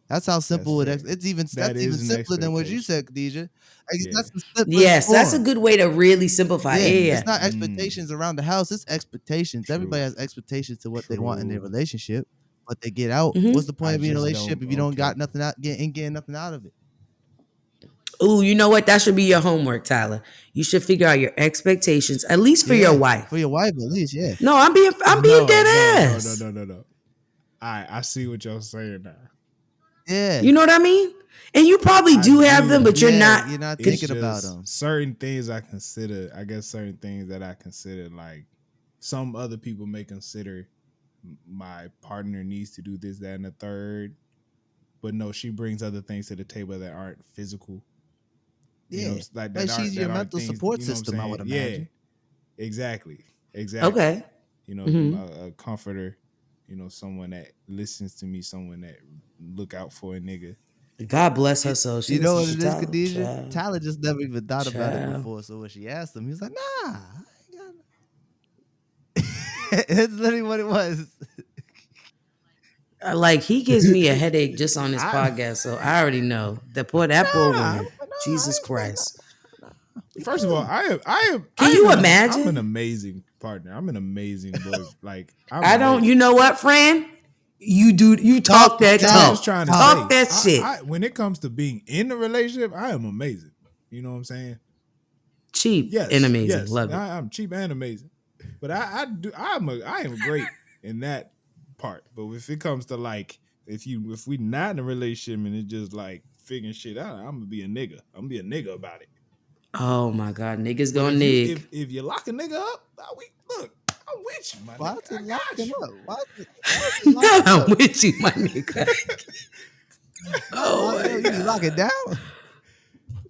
Speaker 1: That's how simple it is. That's even simpler than what you said, Khadijah. Like,
Speaker 4: that's a good way to really simplify it. Yeah.
Speaker 1: It's not expectations around the house. It's expectations. True. Everybody has expectations to what they want in their relationship, what they get out. What's the point of being in a relationship if you don't got nothing out, getting nothing out of it?
Speaker 4: Ooh, you know what? That should be your homework, Tyler. You should figure out your expectations, at least for your wife.
Speaker 1: For your wife, at least, yeah.
Speaker 4: No, I'm being dead ass.
Speaker 3: No. All right, I see what y'all saying now.
Speaker 1: Yeah.
Speaker 4: You know what I mean? And you probably do have them, but you're not
Speaker 1: thinking about them.
Speaker 3: Certain things I consider, I guess certain things that I consider, like some other people may consider my partner needs to do this, that, and the third. But no, she brings other things to the table that aren't physical.
Speaker 1: Yeah. You know, like she's your mental support system, I would imagine.
Speaker 3: Yeah. Exactly.
Speaker 4: Okay.
Speaker 3: You know, a comforter, you know, someone that listens to me, someone that look out for a nigga.
Speaker 4: God bless her soul.
Speaker 1: You know what it is, Khadijah? Tyler just never even thought about it before. So when she asked him, he was like, nah. I ain't got no. That's literally what it was.
Speaker 4: Like he gives me a headache just on this podcast, so I already know that poor woman. Jesus Christ!
Speaker 3: First of all, I am.
Speaker 4: Can you imagine?
Speaker 3: I'm an amazing partner. I'm an amazing boy. Like
Speaker 4: I don't. You know what, friend? You do. You talk that talk. Talk that shit.
Speaker 3: When it comes to being in a relationship, I am amazing. You know what I'm saying?
Speaker 4: Cheap and amazing. Yes, love it.
Speaker 3: I'm cheap and amazing. But I am great in that part. But if it comes to like if we not in a relationship and it's just like figuring shit out, I'm gonna be a nigga. I'm gonna be a nigga about it.
Speaker 4: Oh my God, niggas gonna nig.
Speaker 3: If you lock a nigga up, look, I'm with you, my nigga. I got you.
Speaker 4: I'm with you, my nigga.
Speaker 1: You lock it down.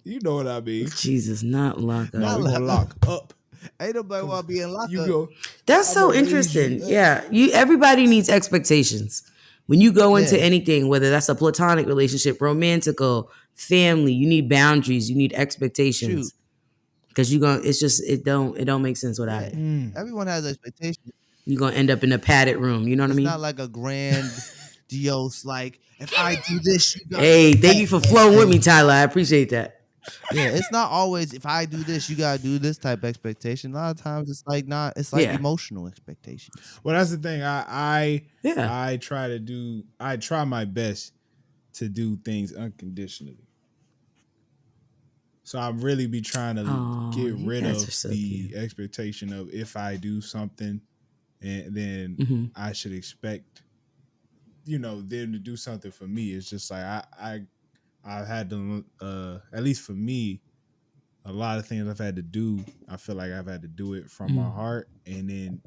Speaker 3: You know what I mean.
Speaker 4: Jesus, not lock up.
Speaker 3: No, we're gonna lock up.
Speaker 1: Ain't nobody want to be in lockup.
Speaker 4: That's so interesting. Yeah, everybody needs expectations. When you go into anything, whether that's a platonic relationship, romantical, family, you need boundaries, you need expectations. Because it don't make sense without it.
Speaker 1: Everyone has expectations.
Speaker 4: You're gonna end up in a padded room. You know what I mean?
Speaker 1: It's not like a grandiose, like if I do this, you
Speaker 4: hey, thank you for flowing with me, Tyler. I appreciate that.
Speaker 1: Yeah, it's not always if I do this, you gotta do this type of expectation. A lot of times it's like not. It's like emotional expectations.
Speaker 3: Well, that's the thing.
Speaker 4: Yeah.
Speaker 3: I try my best to do things unconditionally. So I really be trying to get rid of the expectation of if I do something, and then I should expect, them to do something for me. It's just like I've had to, at least for me, a lot of things I've had to do. I feel like I've had to do it from my heart, and then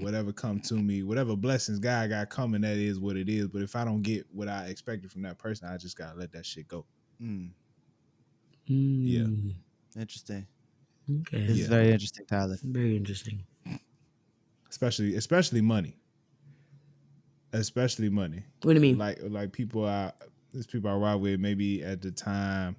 Speaker 3: whatever come to me, whatever blessings God got coming, that is what it is. But if I don't get what I expected from that person, I just gotta let that shit go. Yeah.
Speaker 1: Interesting.
Speaker 4: Okay.
Speaker 1: This is very interesting, Tyler.
Speaker 4: Very interesting.
Speaker 3: Especially money. Especially money.
Speaker 4: What do you mean?
Speaker 3: Like there's people I ride with, maybe at the time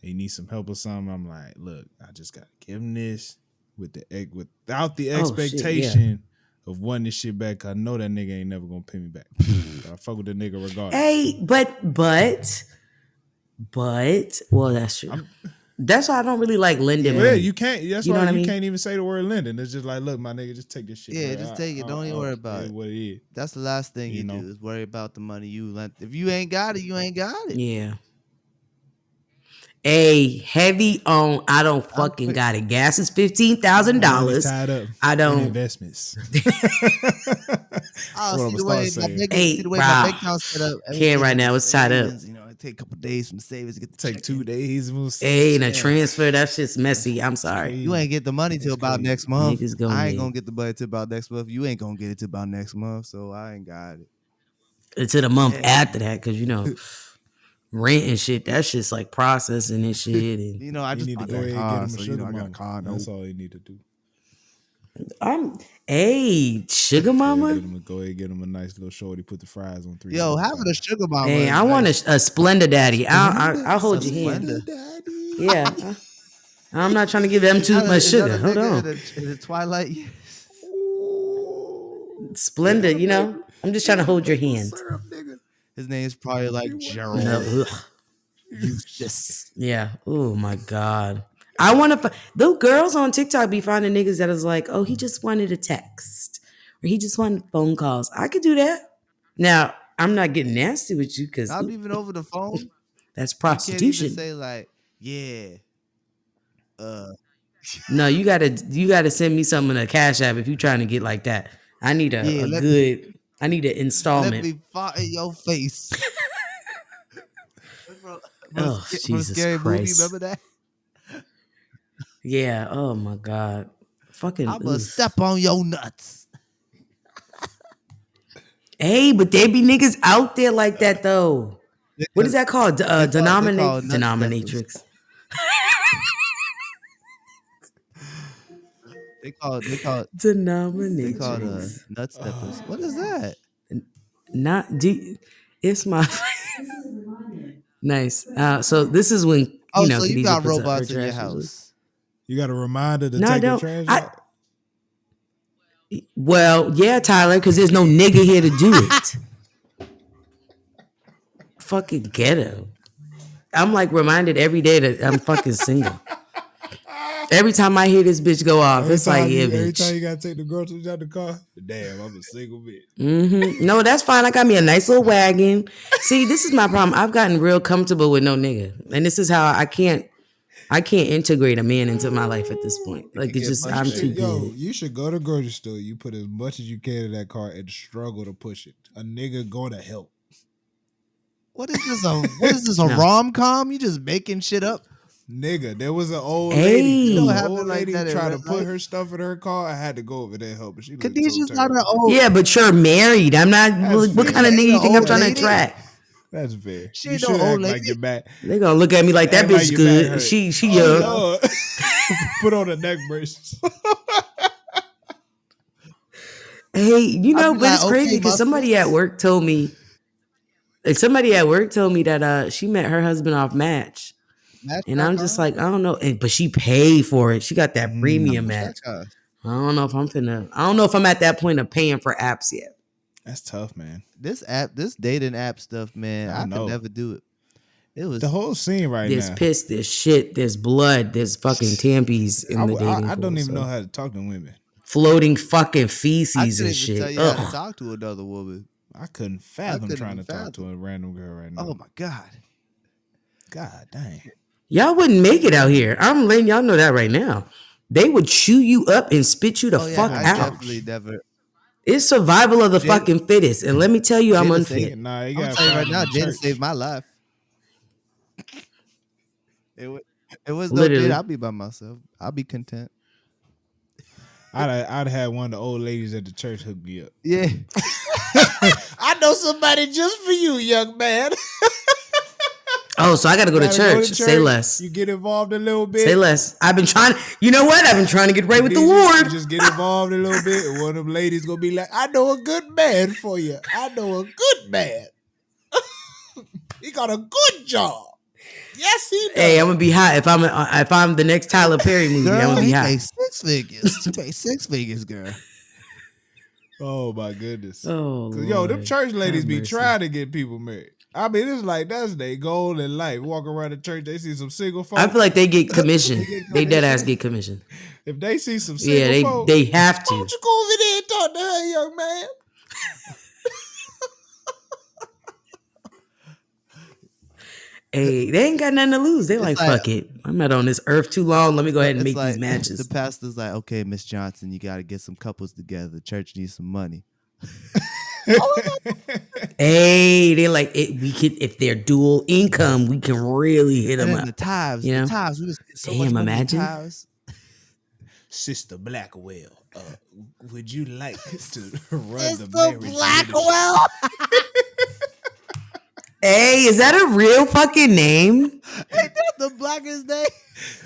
Speaker 3: they need some help or something. I'm like, look, I just gotta give them this without the expectation of wanting this shit back. I know that nigga ain't never gonna pay me back. So I fuck with the nigga regardless.
Speaker 4: Hey, but well, that's true. That's why I don't really like lending money.
Speaker 3: Yeah, you can't. That's why you can't even say the word lending. It's just like, look, my nigga, just take this shit.
Speaker 1: Yeah, just take it. Don't even worry about it.
Speaker 3: What it is.
Speaker 1: That's the last thing you do is worry about the money you lent. If you ain't got it, you ain't got it.
Speaker 4: Yeah. A heavy on. I don't fucking got it. Gas is $15,000. I don't
Speaker 3: investments.
Speaker 1: I'll see the way my bank account set up.
Speaker 4: Can't right now. It's tied up.
Speaker 1: It take a couple days from savings to get the
Speaker 3: take 2 days.
Speaker 4: Hey, and a transfer. That shit's messy. I'm sorry.
Speaker 1: You ain't get the money till about next month. I ain't gonna get the money till about next month. You ain't gonna get it till about next month. So I ain't got it
Speaker 4: until the month after that, because rent and shit, that shit's like processing and shit. And
Speaker 1: I just
Speaker 3: need to go ahead and get him a sugar mama. I got a car. That's all you need to do.
Speaker 4: Sugar mama.
Speaker 3: Go ahead and get him a nice little shorty. Put the fries on 3.
Speaker 1: Yo, having a sugar mama.
Speaker 4: Hey, I want a Splenda daddy. I'll hold your hand.
Speaker 3: Daddy.
Speaker 4: Yeah. I'm not trying to give them too much sugar. Hold on.
Speaker 1: In the twilight years.
Speaker 4: Splenda, I'm just trying to hold your hand.
Speaker 1: His name's probably like Gerald. Eustace.
Speaker 4: Yeah. Oh my God. I want to. Those girls on TikTok be finding niggas that is like, oh, he just wanted a text or he just wanted phone calls. I could do that. Now I'm not getting nasty with you because
Speaker 1: not even over the phone.
Speaker 4: That's prostitution.
Speaker 1: You can't even say like, yeah.
Speaker 4: No, you gotta send me something in a Cash App if you trying to get like that. I need I need an installment.
Speaker 1: Let me fart in your face.
Speaker 4: Jesus
Speaker 1: Scary
Speaker 4: Christ.
Speaker 1: Movie, remember that?
Speaker 4: Yeah. Oh my God. Fucking.
Speaker 1: I'm gonna step on your nuts.
Speaker 4: Hey, but there be niggas out there like that though. What is that called? Denominatrix.
Speaker 1: They call it
Speaker 4: denominatrix.
Speaker 1: They call it nut steppers. What is that?
Speaker 4: It's my nice. So this is when
Speaker 1: so
Speaker 4: Khadijah
Speaker 1: you got
Speaker 4: puts
Speaker 1: robots
Speaker 4: her
Speaker 1: in your
Speaker 4: trash
Speaker 1: house.
Speaker 3: You got a reminder to take the trash out?
Speaker 4: Well, yeah, Tyler, because there's no nigga here to do it. Fucking ghetto. I'm like reminded every day that I'm fucking single. Every time I hear this bitch go off, it's like, yeah, bitch.
Speaker 3: Every time you gotta take the groceries out the car, damn, I'm a single bitch.
Speaker 4: Mm-hmm. No, that's fine. I got me a nice little wagon. See, this is my problem. I've gotten real comfortable with no nigga, and this is how I can't integrate a man into my life at this point. Like it's just I'm too good.
Speaker 3: Yo, you should go to the grocery store. You put as much as you can in that car and struggle to push it. A nigga gonna help.
Speaker 1: What is this? A rom-com? You just making shit up?
Speaker 3: Nigga, there was an old lady.
Speaker 1: You know,
Speaker 3: old lady tried to put her stuff in her car. I had to go over there and help her. She
Speaker 1: Khadijah's
Speaker 3: so
Speaker 1: not an old.
Speaker 4: Yeah, but you're married. I'm not. What kind of nigga you think I'm trying to attract?
Speaker 3: That's fair.
Speaker 1: She ain't no old lady.
Speaker 3: Like you're mad.
Speaker 4: They gonna look at me like that bitch good. She young.
Speaker 3: Lord. Put on a neck brace.
Speaker 4: Hey, but it's crazy because somebody at work told me. That she met her husband off Match. And I'm just like, I don't know. But she paid for it. She got that premium Match. I don't know if I'm at that point of paying for apps yet.
Speaker 3: That's tough, man.
Speaker 1: This dating app stuff, man, I could never do it. It was
Speaker 3: the whole scene right
Speaker 4: There's
Speaker 3: now.
Speaker 4: piss, there's shit, there's blood, there's fucking tampies in the dating
Speaker 3: I
Speaker 4: pool.
Speaker 3: don't even
Speaker 4: so.
Speaker 3: know how to talk to women.
Speaker 4: Floating fucking
Speaker 1: I
Speaker 4: feces
Speaker 1: couldn't
Speaker 4: and
Speaker 1: even tell
Speaker 4: shit.
Speaker 1: you how to
Speaker 4: Ugh.
Speaker 1: talk to another woman.
Speaker 3: I couldn't fathom trying to talk to a random girl right now.
Speaker 1: Oh my god.
Speaker 3: God dang.
Speaker 4: Y'all wouldn't make it out here. I'm letting y'all know that right now. They would chew you up and spit you the fuck
Speaker 1: I
Speaker 4: out.
Speaker 1: definitely never.
Speaker 4: It's survival of the fucking fittest. And let me tell you, I'm unfit.
Speaker 3: Nah, you
Speaker 1: I'm
Speaker 3: gotta
Speaker 1: telling you right
Speaker 3: find
Speaker 1: now,
Speaker 3: them in
Speaker 1: Jada
Speaker 3: church.
Speaker 1: saved my life. It was no
Speaker 4: Literally.
Speaker 1: Jada. I'll be by myself. I'll be content.
Speaker 3: I'd had one of the old ladies at the church hook me up.
Speaker 1: Yeah.
Speaker 3: I know somebody just for you, young man.
Speaker 4: Oh, so I gotta go to church. Say less.
Speaker 3: You get involved a little bit.
Speaker 4: Say less. I've been trying. You know what? I've been trying to get right with the
Speaker 3: You
Speaker 4: Lord.
Speaker 3: just get involved a little bit, and one of them ladies gonna be like, "I know a good man for you. I know a good man. He got a good job. Yes, he does."
Speaker 4: Hey, I'm gonna be hot if I'm the next Tyler Perry movie.
Speaker 1: Girl,
Speaker 4: I'm gonna be
Speaker 1: he
Speaker 4: hot.
Speaker 1: made 6 figures. You made 6 figures, girl.
Speaker 3: Oh my goodness.
Speaker 4: Oh,
Speaker 3: Cause yo, them
Speaker 4: Lord.
Speaker 3: church ladies
Speaker 4: Have
Speaker 3: be
Speaker 4: mercy.
Speaker 3: trying to get people married. I mean, it's like that's their goal in life. Walk around the church, they see some single folk.
Speaker 4: I feel like they get commission. They dead ass get commission.
Speaker 3: If they see some single
Speaker 4: Yeah,
Speaker 3: folk,
Speaker 4: they have
Speaker 3: why don't
Speaker 4: to.
Speaker 3: you go over there and talk to her, young man?
Speaker 4: Hey, they ain't got nothing to lose. They like, fuck it. I'm not on this earth too long. Let me go ahead and make these matches.
Speaker 1: The pastor's like, okay, Miss Johnson, you got to get some couples together. The church needs some money.
Speaker 4: Hey, they like it. We could, if they're dual income, we can really hit them
Speaker 1: And
Speaker 4: up.
Speaker 1: then the tithes,
Speaker 4: You know?
Speaker 1: the tithes, we just get so
Speaker 4: Damn,
Speaker 1: much money in
Speaker 4: imagine.
Speaker 1: tithes.
Speaker 3: Sister Blackwell, would you like to run
Speaker 1: Sister
Speaker 3: the marriage
Speaker 1: Blackwell.
Speaker 4: Hey, is that a real fucking name?
Speaker 1: Ain't that the blackest name?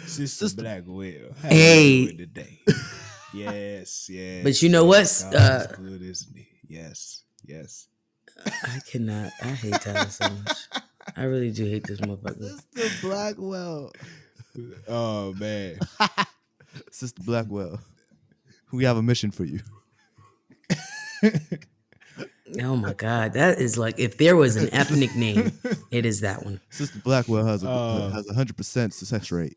Speaker 3: Sister Blackwell. How
Speaker 4: Hey.
Speaker 3: you doing today? Yes.
Speaker 4: But you know what?
Speaker 3: God is good, isn't he? Yes.
Speaker 4: I cannot. I hate Tyler so much. I really do hate this motherfucker.
Speaker 1: Sister Blackwell.
Speaker 3: Oh man.
Speaker 1: Sister Blackwell. We have a mission for you.
Speaker 4: Oh my God. That is like, if there was an ethnic name, it is that one.
Speaker 1: Sister Blackwell has a 100% success rate.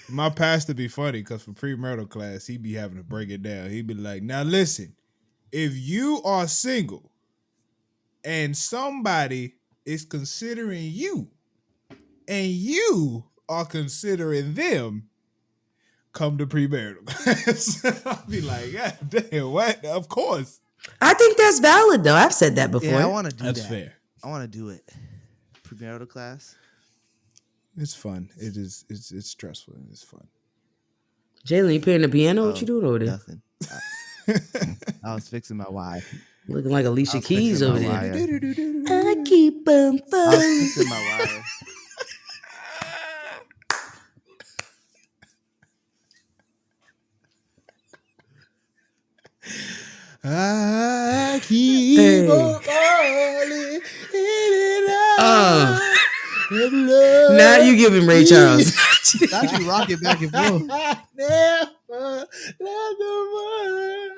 Speaker 3: My pastor be funny because for premarital class, he be having to break it down. He be like, now listen, if you are single and somebody is considering you and you are considering them, come to premarital class. I'll be like, God damn, what? Of course.
Speaker 4: I think that's valid though. I've said that before.
Speaker 1: Yeah, I want to do
Speaker 3: That's
Speaker 1: that.
Speaker 3: fair.
Speaker 1: I want to do it. Premarital class.
Speaker 3: It's fun. It is. It's stressful. It's fun.
Speaker 4: Jalen, you playing the piano? What you doing over there?
Speaker 1: Nothing. I was fixing my wife.
Speaker 4: Looking like Alicia
Speaker 1: was
Speaker 4: Keys
Speaker 1: fixing
Speaker 4: over
Speaker 1: my
Speaker 4: there.
Speaker 1: wire.
Speaker 4: I keep on
Speaker 1: I was
Speaker 4: falling.
Speaker 1: fixing my wire.
Speaker 3: I keep on falling in and out of love.
Speaker 4: Now you giving Ray Charles.
Speaker 1: Not you rocking back and forth.
Speaker 3: Never let the world.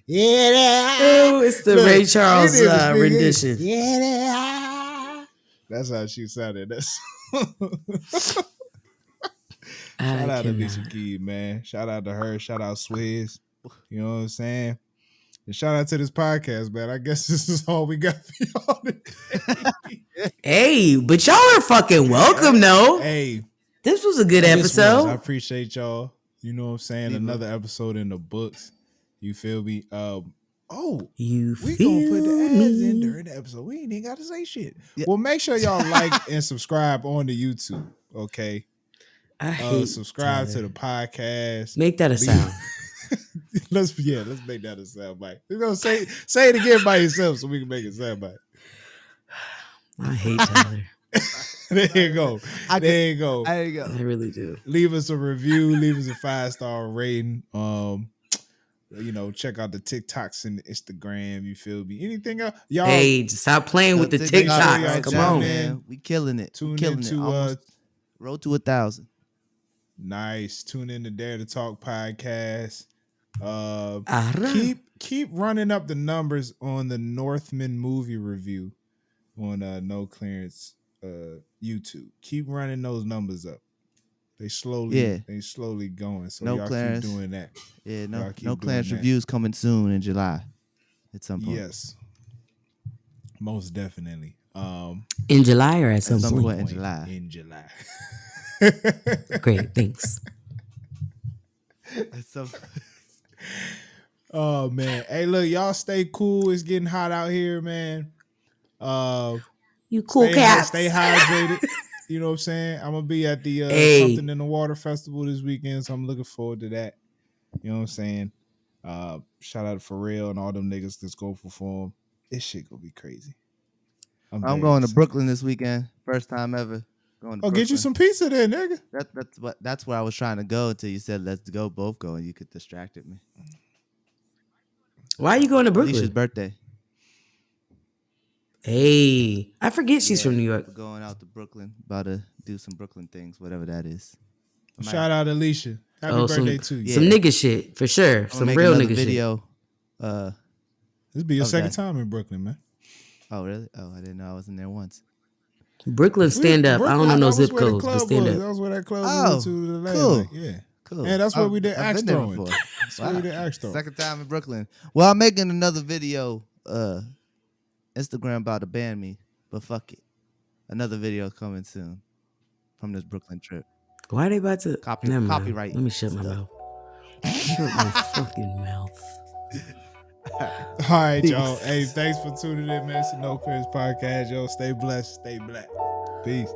Speaker 3: Yeah.
Speaker 4: Oh, it's the
Speaker 3: Look,
Speaker 4: Ray Charles
Speaker 3: it is big.
Speaker 4: rendition.
Speaker 3: Yeah. That's how she sounded. That's Shout out to Alicia Keys, man. Shout out to her. Shout out Swizz. You know what I'm saying? And shout out to this podcast, man. I guess this is all we got for y'all today.
Speaker 4: Hey, but y'all are fucking welcome, though.
Speaker 3: Hey,
Speaker 4: this was a good episode.
Speaker 3: I appreciate y'all. You know what I'm saying? Another episode in the books. You feel me? We gonna put the ads in during the episode. We ain't even got to say shit. Yeah. Well, make sure y'all like and subscribe on the YouTube. Okay.
Speaker 4: I hate
Speaker 3: subscribe
Speaker 4: Tyler.
Speaker 3: to the podcast.
Speaker 4: Make that a sound.
Speaker 3: Let's make that a sound bite. We're gonna say it again by yourself so we can make it sound bite.
Speaker 4: I hate Tyler.
Speaker 3: There you go. There you go.
Speaker 4: I really do.
Speaker 3: Leave us a review. Leave us a 5-star rating. Check out the TikToks and the Instagram. You feel me? Anything else? Y'all,
Speaker 4: hey, stop playing with the TikToks. Come on,
Speaker 1: man. We killing it.
Speaker 3: Tune
Speaker 1: killing
Speaker 3: into
Speaker 1: it. Road to 1,000.
Speaker 3: Nice. Tune in to Dare to Talk podcast. Keep running up the numbers on the Northman movie review on No Clearance YouTube. Keep running those numbers up. They slowly going. So
Speaker 1: No
Speaker 3: y'all
Speaker 1: clearance.
Speaker 3: keep doing that.
Speaker 1: Yeah,
Speaker 3: Y'all
Speaker 1: no
Speaker 3: keep
Speaker 1: clearance
Speaker 3: doing that.
Speaker 1: reviews coming soon in July at some point.
Speaker 3: Yes. Most definitely.
Speaker 4: In July or at some
Speaker 1: some
Speaker 4: point?
Speaker 1: point in July.
Speaker 3: In July.
Speaker 4: Great, thanks.
Speaker 1: At some
Speaker 3: Oh man. Hey, look, y'all stay cool. It's getting hot out here, man.
Speaker 4: You cool cats.
Speaker 3: Stay hydrated. You know what I'm saying? I'm gonna be at the Something in the Water Festival this weekend, so I'm looking forward to that. You know what I'm saying? Shout out to Pharrell and all them niggas that's go perform. This shit gonna be crazy. I'm
Speaker 1: going to Brooklyn this weekend. First time ever. Going to Brooklyn.
Speaker 3: Get you some pizza there, nigga.
Speaker 1: That's where I was trying to go until you said let's go, both go, and you could distracted me.
Speaker 4: Why are you going to Brooklyn?
Speaker 1: Alicia's birthday.
Speaker 4: Hey, I forget she's from New York.
Speaker 1: We're going out to Brooklyn. About to do some Brooklyn things, whatever that is.
Speaker 3: Shout out Alicia. Happy birthday to you.
Speaker 4: Some nigga shit for sure. Some real nigga
Speaker 1: video.
Speaker 4: Shit.
Speaker 3: This be your second time in Brooklyn, man.
Speaker 1: Oh really? Oh, I didn't know I was in there once.
Speaker 4: Brooklyn, stand up. I don't know no zip codes, but stand up.
Speaker 3: That was where that club we went to the last night. Yeah.
Speaker 1: Cool.
Speaker 3: And that's where we did axe throwing. That's where we did axe throwing.
Speaker 1: Second time in Brooklyn. Well, I'm making another video. Instagram about to ban me, but fuck it. Another video coming soon from this Brooklyn trip.
Speaker 4: Why are they about to
Speaker 1: copyright?
Speaker 4: Let me shut my mouth. Shut my fucking mouth.
Speaker 3: All right, y'all. Hey, thanks for tuning in, man. It's the No Clearance Podcast. Yo, stay blessed, stay black. Peace.